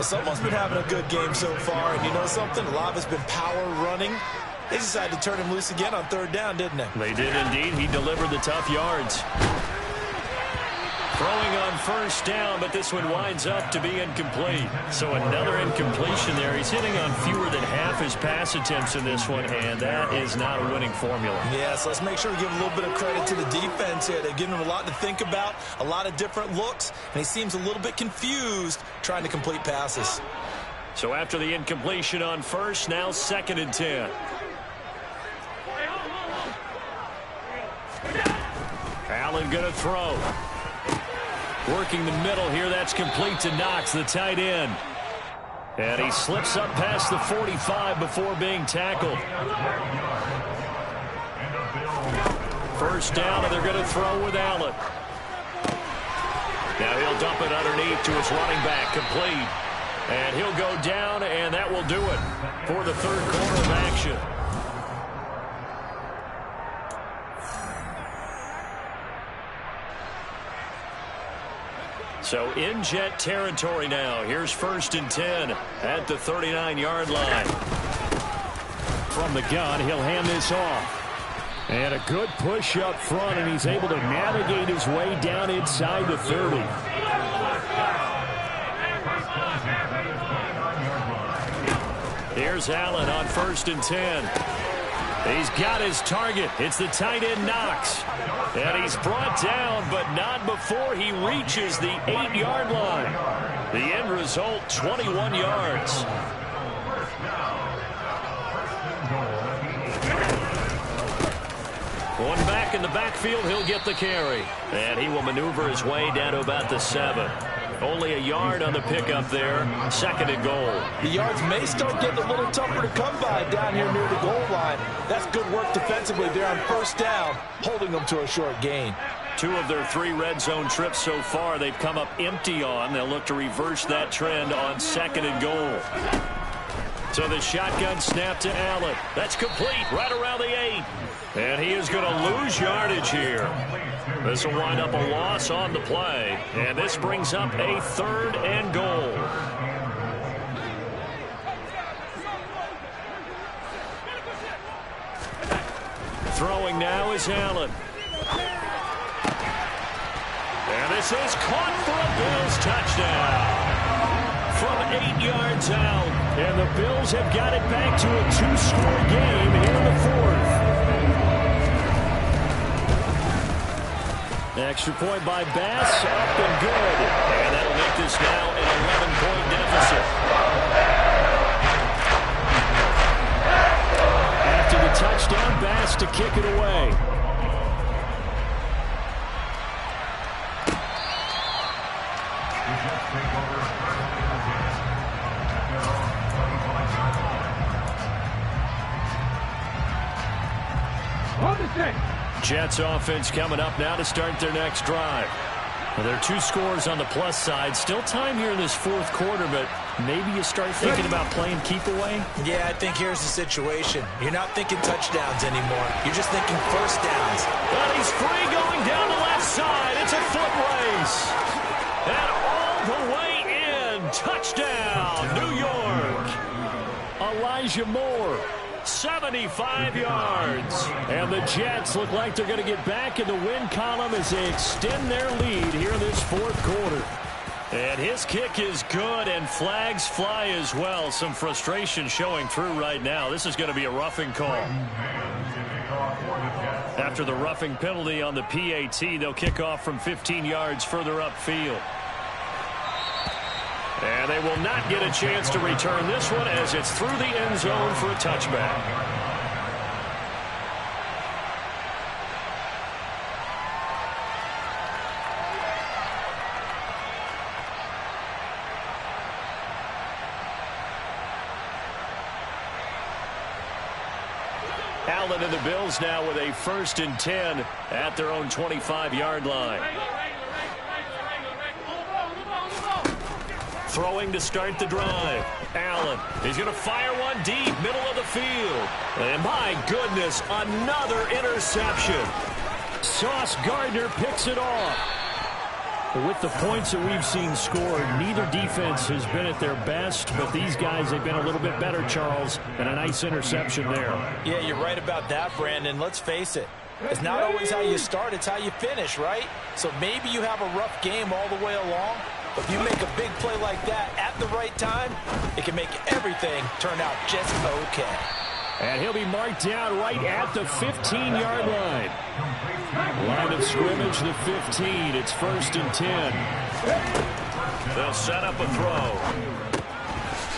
Someone's been having a good game so far, and you know something? A lot of it's been power running. They decided to turn him loose again on 3rd down, didn't they? They did indeed. He delivered the tough yards. Throwing on first down, but this one winds up to be incomplete. So another incompletion there. He's hitting on fewer than half his pass attempts in this one, and that is not a winning formula. Yeah, so let's make sure we give a little bit of credit to the defense here. They've given him a lot to think about, a lot of different looks, and he seems a little bit confused trying to complete passes. So after the incompletion on first, now 2nd and 10. Allen going to throw. Working the middle here, that's complete to Knox, the tight end. And he slips up past the 45 before being tackled. First down, and they're going to throw with Allen. Now he'll dump it underneath to his running back, complete. And he'll go down, and that will do it for the 3rd quarter of action. So in Jet territory now. Here's 1st and 10 at the 39-yard line. From the gun, he'll hand this off. And a good push up front, and he's able to navigate his way down inside the 30. Here's Allen on 1st and 10. He's got his target. It's the tight end Knox. And he's brought down, but not before he reaches the 8-yard line. The end result, 21 yards. One back in the backfield, he'll get the carry. And he will maneuver his way down to about the 7. Only a yard on the pickup there. 2nd and goal. The yards may start getting a little tougher to come by down here near the goal line. That's good work defensively there on 1st down, holding them to a short gain. 2 of their 3 red zone trips so far they've come up empty on. They'll look to reverse that trend on 2nd and goal. So the shotgun snap to Allen. That's complete right around the 8. And he is going to lose yardage here. This will wind up a loss on the play. And this brings up a 3rd and goal. Throwing now is Allen. And this is caught for a Bills touchdown. From 8 yards out. And the Bills have got it back to a 2-score game here in the 4th. Extra point by Bass, up and good. And that'll make this now an 11-point deficit. After the touchdown, Bass to kick it away. Jets offense coming up now to start their next drive. Well, there are 2 scores on the plus side. Still time here in this 4th quarter, but maybe you start thinking about playing keep away? Yeah, I think here's the situation. You're not thinking touchdowns anymore. You're just thinking 1st downs. But he's free going down the left side. It's a foot race. And all the way in. Touchdown, New York. Elijah Moore. 75 yards. And the Jets look like they're going to get back in the win column as they extend their lead here in this 4th quarter. And his kick is good, and flags fly as well. Some frustration showing through right now. This is going to be a roughing call. After the roughing penalty on the PAT, they'll kick off from 15 yards further upfield. And they will not get a chance to return this one as it's through the end zone for a touchback. Allen and the Bills now with a 1st and 10 at their own 25-yard line. Throwing to start the drive. Allen, he's going to fire one deep, middle of the field. And my goodness, another interception. Sauce Gardner picks it off. With the points that we've seen scored, neither defense has been at their best, but these guys have been a little bit better, Charles, and a nice interception there. Yeah, you're right about that, Brandon. Let's face it. It's not always how you start, it's how you finish, right? So maybe you have a rough game all the way along, but if you make a big play like that at the right time, it can make everything turn out just okay. And he'll be marked down right at the 15-yard line. Line of scrimmage, the 15. It's 1st and 10. They'll set up a throw.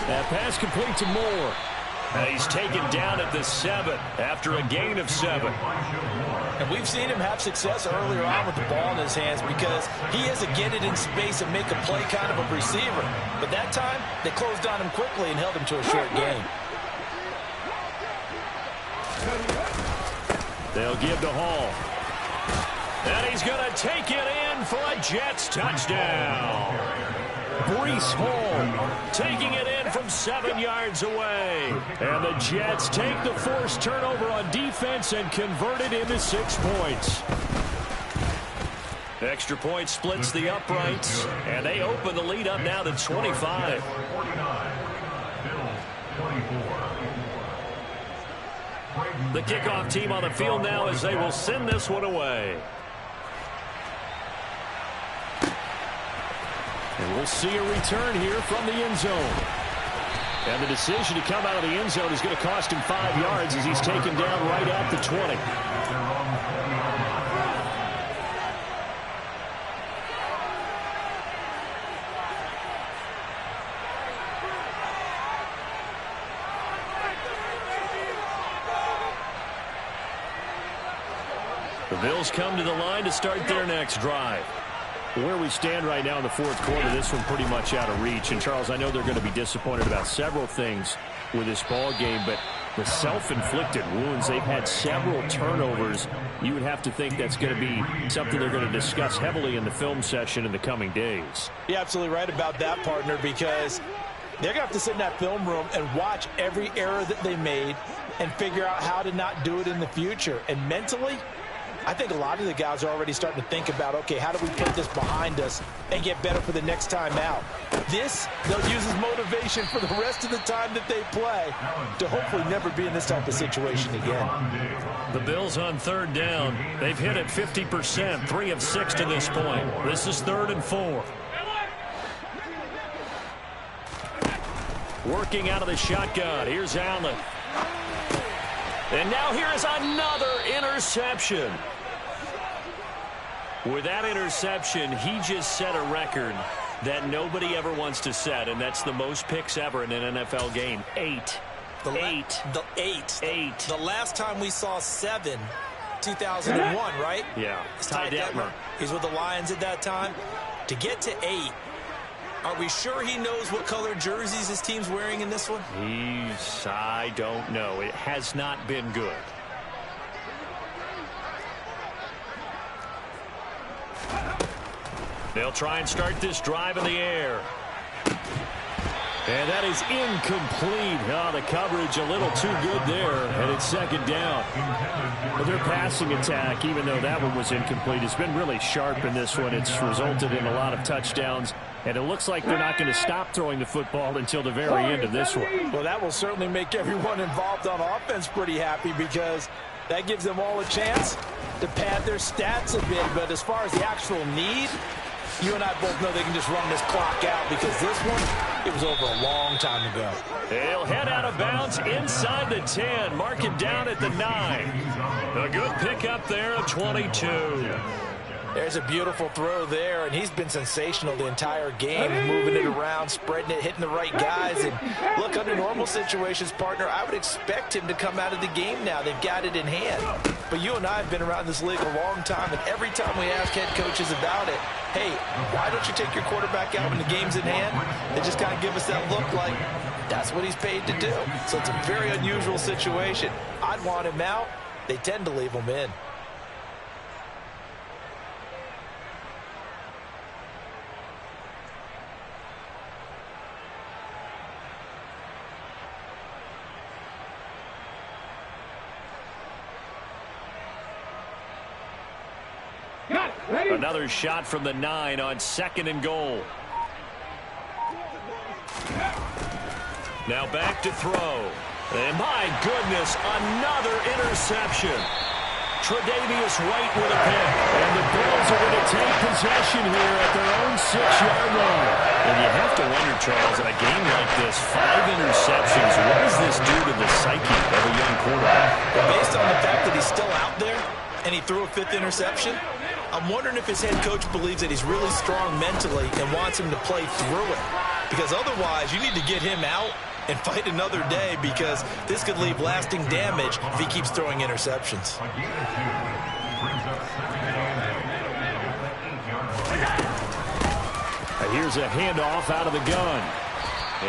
That pass complete to Moore. And he's taken down at the 7 after a gain of 7. And we've seen him have success earlier on with the ball in his hands because he has to get it in space and make a play kind of a receiver. But that time, they closed on him quickly and held him to a short gain. They'll give to Hall. And he's going to take it in for a Jets touchdown. Breece Hall taking it in from 7 yards away. And the Jets take the forced turnover on defense and convert it into 6 points. Extra point splits the uprights, and they open the lead up now to 25. 49. Bills 24. The kickoff team on the field now as they will send this one away. And we'll see a return here from the end zone. And the decision to come out of the end zone is going to cost him 5 yards as he's taken down right at the 20. The Bills come to the line to start their next drive. Where we stand right now in the fourth quarter, this one pretty much out of reach. And, Charles, I know they're going to be disappointed about several things with this ball game, but the self-inflicted wounds, they've had several turnovers. You would have to think that's going to be something they're going to discuss heavily in the film session in the coming days. You're absolutely right about that, partner, because they're going to have to sit in that film room and watch every error that they made and figure out how to not do it in the future. And mentally, I think a lot of the guys are already starting to think about, okay, how do we put this behind us and get better for the next time out? This, they'll use as motivation for the rest of the time that they play to hopefully never be in this type of situation again. The Bills on third down. They've hit it 50%, 3 of 6 to this point. This is 3rd and 4. Working out of the shotgun. Here's Allen. And now here is another interception. With that interception, he just set a record that nobody ever wants to set, and that's the most picks ever in an NFL game. 8. The last time we saw 7, 2001, right? Yeah. Ty Detmer. He's with the Lions at that time. To get to 8, are we sure he knows what color jerseys his team's wearing in this one? I don't know. It has not been good. They'll try and start this drive in the air. And that is incomplete. Oh, the coverage a little too good there, and it's 2nd down. But their passing attack, even though that one was incomplete, has been really sharp in this one. It's resulted in a lot of touchdowns, and it looks like they're not going to stop throwing the football until the very end of this one. Well, that will certainly make everyone involved on offense pretty happy, because that gives them all a chance to pad their stats a bit. But as far as the actual need, you and I both know they can just run this clock out, because this one, it was over a long time ago. They'll head out of bounds inside the 10, mark it down at the 9. A good pickup there of 22. There's a beautiful throw there, and he's been sensational the entire game, moving it around, spreading it, hitting the right guys. And look, under normal situations, partner, I would expect him to come out of the game now. They've got it in hand. But you and I have been around this league a long time, and every time we ask head coaches about it, hey, why don't you take your quarterback out when the game's in hand? They just kind of give us that look like that's what he's paid to do. So it's a very unusual situation. I'd want him out. They tend to leave him in. Another shot from the 9 on 2nd and goal. Now back to throw. And my goodness, another interception. Tre'Davious White with a pick. And the Bills are going to take possession here at their own 6-yard line. And you have to wonder, Charles, in a game like this, 5 interceptions, what does this do to the psyche of a young quarterback? Well, based on the fact that he's still out there and he threw a 5th interception, I'm wondering if his head coach believes that he's really strong mentally and wants him to play through it. Because otherwise, you need to get him out and fight another day, because this could leave lasting damage if he keeps throwing interceptions. Here's a handoff out of the gun.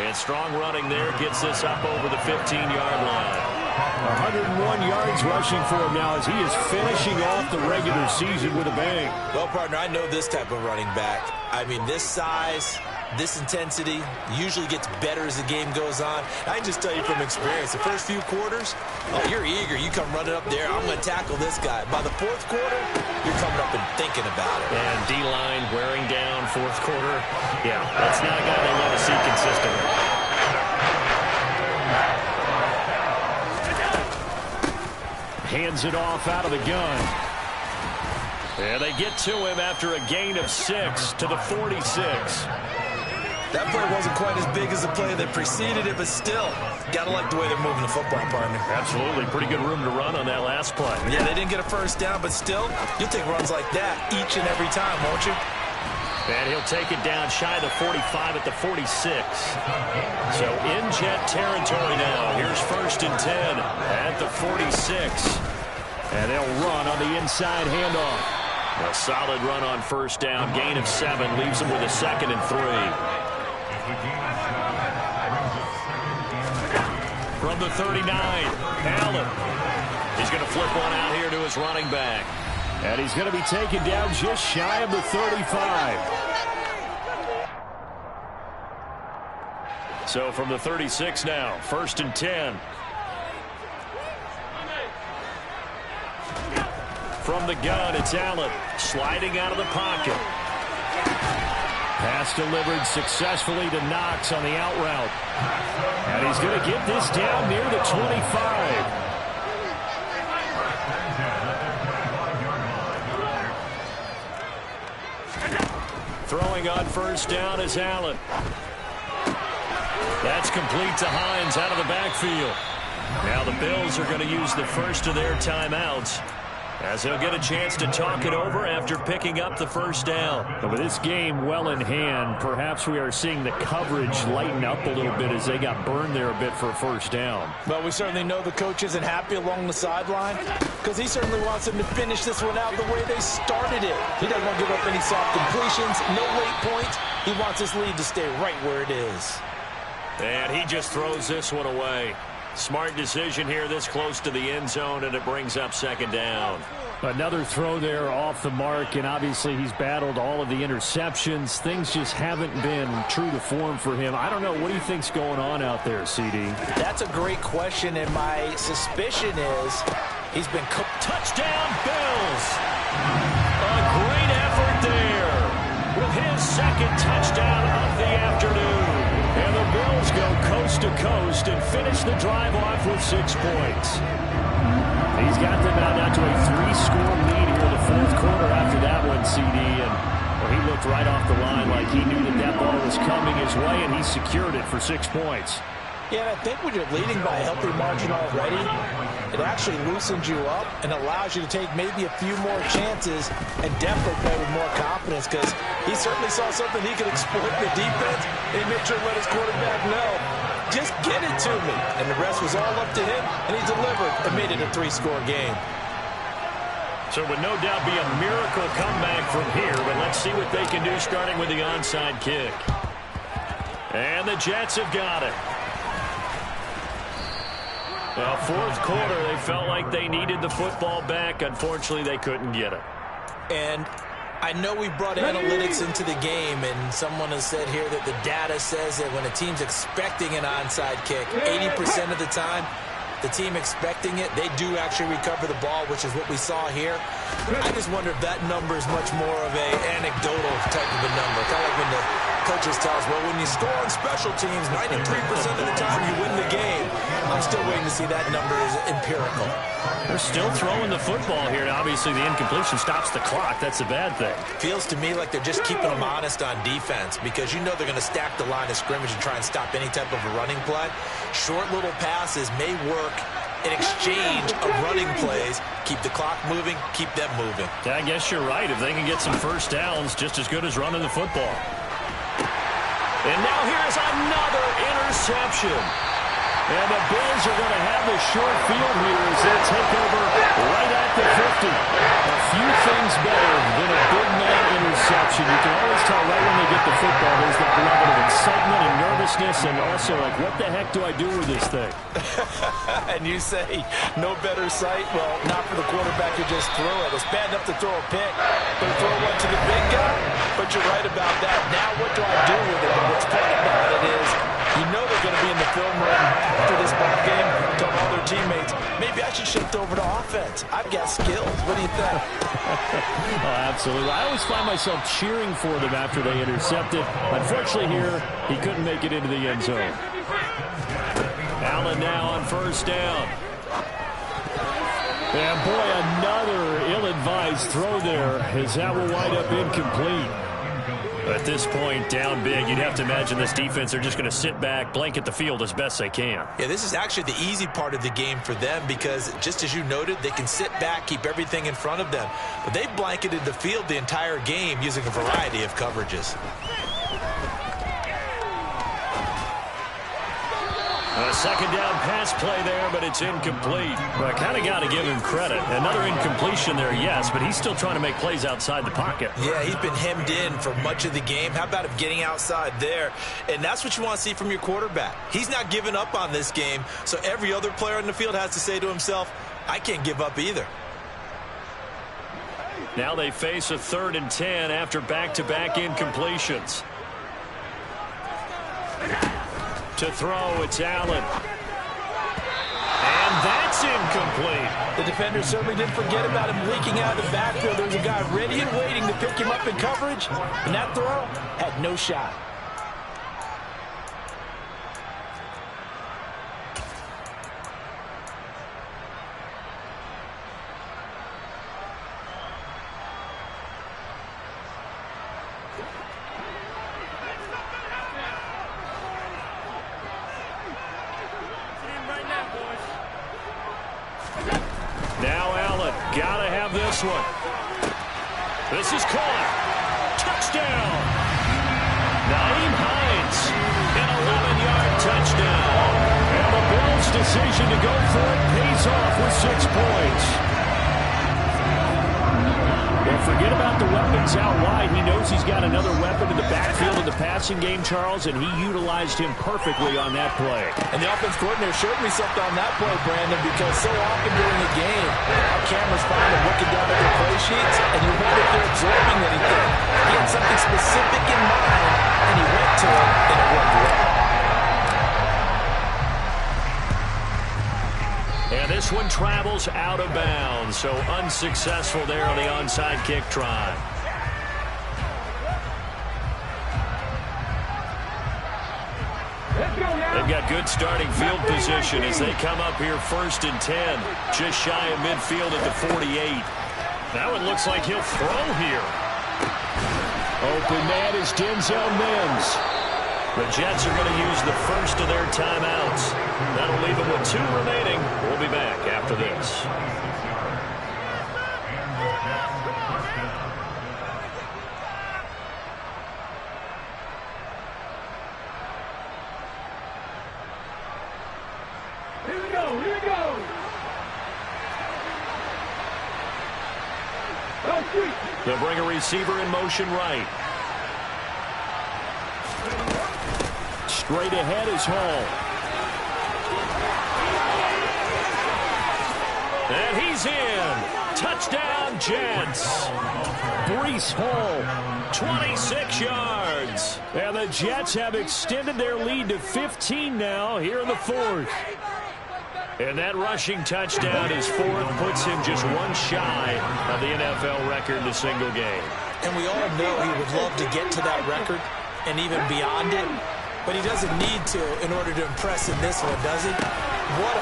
And strong running there gets this up over the 15-yard line. 101 yards rushing for him now as he is finishing off the regular season with a bang. Well, partner, I know this type of running back. I mean, this size, this intensity usually gets better as the game goes on. I can just tell you from experience, the first few quarters, oh, you're eager. You come running up there, I'm going to tackle this guy. By the fourth quarter, you're coming up and thinking about it. And D-line wearing down fourth quarter. Yeah, that's not a guy they want to see consistently. Hands it off out of the gun. And they get to him after a gain of 6 to the 46. That play wasn't quite as big as the play that preceded it, but still, got to like the way they're moving the football, partner. Absolutely. Pretty good room to run on that last play. Yeah, they didn't get a first down, but still, you'll take runs like that each and every time, won't you? And he'll take it down shy of the 45 at the 46. So in jet territory now. Here's 1st and 10 at the 46. And they'll run on the inside handoff. A solid run on first down. Gain of 7 leaves them with a 2nd and 3. From the 39, Allen. He's going to flip one out here to his running back. And he's going to be taken down just shy of the 35. So from the 36 now, 1st and 10. From the gun, it's Allen sliding out of the pocket. Pass delivered successfully to Knox on the out route. And he's going to get this down near the 25. Throwing on first down is Allen. That's complete to Hines out of the backfield. Now the Bills are going to use the first of their timeouts as they'll get a chance to talk it over after picking up the first down. And with this game well in hand, perhaps we are seeing the coverage lighten up a little bit as they got burned there a bit for a first down. Well, we certainly know the coach isn't happy along the sideline because he certainly wants them to finish this one out the way they started it. He doesn't want to give up any soft completions, no late points. He wants his lead to stay right where it is. And he just throws this one away. Smart decision here this close to the end zone, and it brings up 2nd down. Another throw there off the mark, and obviously he's battled all of the interceptions. Things just haven't been true to form for him. I don't know. What do you think's going on out there, CD? That's a great question, and my suspicion is he's been cooked. Touchdown, Bills! A great effort there with his 2nd touchdown of the afternoon. And the Bills go coast to coast and finish the drive off with 6 points. He's got them out to a 3-score lead here in the 4th quarter after that one, CD. And well, he looked right off the line like he knew that ball was coming his way, and he secured it for 6 points. Yeah, and I think when you're leading by a healthy margin already, it actually loosens you up and allows you to take maybe a few more chances and definitely play with more confidence because he certainly saw something he could exploit in the defense and he made sure to let his quarterback know, just get it to me. And the rest was all up to him, and he delivered and made it a 3-score game. So it would no doubt be a miracle comeback from here, but let's see what they can do starting with the onside kick. And the Jets have got it. Well, 4th quarter, they felt like they needed the football back. Unfortunately, they couldn't get it. And I know we brought analytics into the game, and someone has said here that the data says that when a team's expecting an onside kick, 80% of the time, the team expecting it, they do actually recover the ball, which is what we saw here. I just wonder if that number is much more of a anecdotal type of a number. Kind of like when the coaches tell us, well, when you score on special teams, 93% of the time you win the game. I'm still waiting to see that number is empirical. They're still throwing the football here. Now, obviously, the incompletion stops the clock. That's a bad thing. Feels to me like they're just keeping them honest on defense because you know they're going to stack the line of scrimmage and try and stop any type of a running play. Short little passes may work in exchange of running plays. Keep the clock moving, keep them moving. Yeah, I guess you're right. If they can get some first downs, just as good as running the football. And now here's another interception. And the Bills are going to have the short field here as they take over right at the 50. A few things better than a big man interception. You can always tell right when they get the football, there's that level of excitement and nervousness. this, and also, like, what the heck do I do with this thing? And you say, no better sight? Well, not for the quarterback to just throw it. It's bad enough to throw a pick, but throw one to the big guy? But you're right about that. Now what do I do with it? And what's fun about it is, you know they're going to be in the film room after this ball game, telling all their teammates, maybe I should shift over to offense. I've got skills. What do you think? Oh, absolutely. I always find myself cheering for them after they intercepted. Unfortunately here, he couldn't make it into the end zone. Allen now on first down. And boy, another ill-advised throw there, as that will wind up incomplete. At this point, down big, you'd have to imagine this defense are just going to sit back, blanket the field as best they can. Yeah, this is actually the easy part of the game for them because, just as you noted, they can sit back, keep everything in front of them. But they've blanketed the field the entire game using a variety of coverages. A second down pass play there, but it's incomplete. Well, I kind of got to give him credit. Another incompletion there, yes, but he's still trying to make plays outside the pocket. Yeah, he's been hemmed in for much of the game. How about him getting outside there? And that's what you want to see from your quarterback. He's not giving up on this game, so every other player on the field has to say to himself, I can't give up either. Now they face a 3rd and 10 after back-to-back incompletions. To throw, it's Allen. And that's incomplete. The defender certainly didn't forget about him leaking out of the backfield. There's a guy ready and waiting to pick him up in coverage, and that throw had no shot. Now Allen, gotta have this one. This is caught. Touchdown. Nyheim Hines, an 11-yard touchdown. And the Bills' decision to go for it pays off with 6 points. Well, forget about the weapons out wide. He knows he's got another weapon in the backfield in the passing game, Charles, and he utilized him perfectly on that play. And the offense coordinator showed me something on that play, Brandon, because so often during the game, our cameras find them looking down at their play sheets, and you wonder if they're absorbing anything. He had something specific in mind, and he went to it, and it worked well. And this one travels out of bounds, so unsuccessful there on the onside kick try. They've got good starting field position as they come up here 1st and 10, just shy of midfield at the 48. Now it looks like he'll throw here. Open man is Denzel Mims. The Jets are going to use the first of their timeouts. That'll leave them with 2 remaining. We'll be back after this. Here we go, here we go. They'll bring a receiver in motion right. Straight ahead is Hall. And he's in. Touchdown, Jets. Breece Hall, 26 yards. And the Jets have extended their lead to 15 now here in the 4th. And that rushing touchdown is 4th, puts him just 1 shy of the NFL record in a single game. And we all know he would love to get to that record and even beyond it. But he doesn't need to in order to impress in this one, does he? What a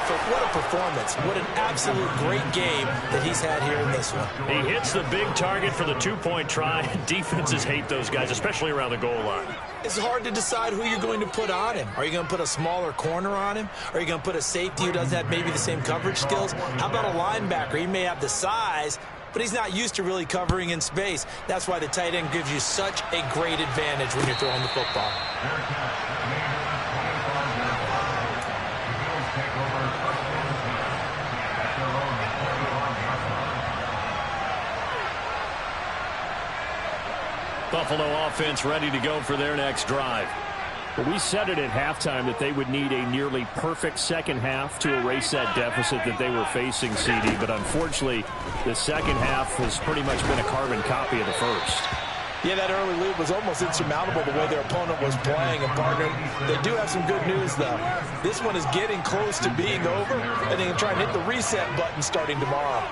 performance. What an absolute great game that he's had here in this one. He hits the big target for the 2-point try. Defenses hate those guys, especially around the goal line. It's hard to decide who you're going to put on him. Are you going to put a smaller corner on him? Are you going to put a safety who doesn't have maybe the same coverage skills? How about a linebacker? He may have the size, but he's not used to really covering in space. That's why the tight end gives you such a great advantage when you're throwing the football. Buffalo offense ready to go for their next drive. Well, we said it at halftime that they would need a nearly perfect second half to erase that deficit that they were facing, CD. But unfortunately, the second half has pretty much been a carbon copy of the first. Yeah, that early lead was almost insurmountable the way their opponent was playing. And, partner, they do have some good news, though. This one is getting close to being over, and they can try and hit the reset button starting tomorrow.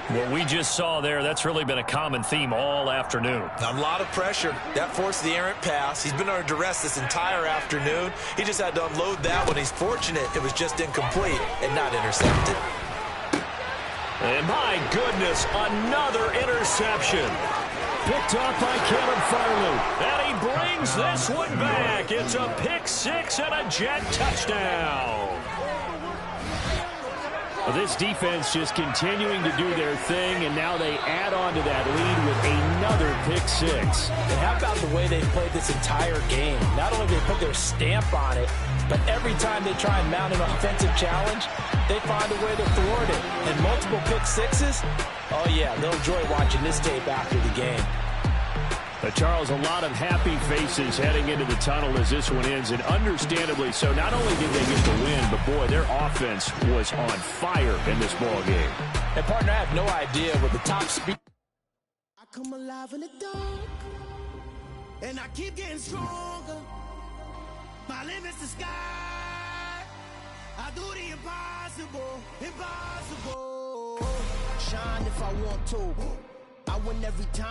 What we just saw there, that's really been a common theme all afternoon. A lot of pressure. That forced the errant pass. He's been under duress this entire afternoon. He just had to unload that one. He's fortunate it was just incomplete and not intercepted. And my goodness, another interception. Picked off by Caleb Farley. And he brings this one back. It's a pick six and a Jet touchdown. Well, this defense just continuing to do their thing, and now they add on to that lead with another pick six. And how about the way they've played this entire game? Not only do they put their stamp on it, but every time they try and mount an offensive challenge, they find a way to thwart it. And multiple pick sixes, oh yeah, they'll enjoy watching this tape after the game. But Charles, a lot of happy faces heading into the tunnel as this one ends, and understandably so. Not only did they get the win, but boy, their offense was on fire in this ball game. And partner, I have no idea what the top speed. I come alive in the dark, and I keep getting stronger. My limit's the sky. I do the impossible, impossible. Shine if I want to. I win every time.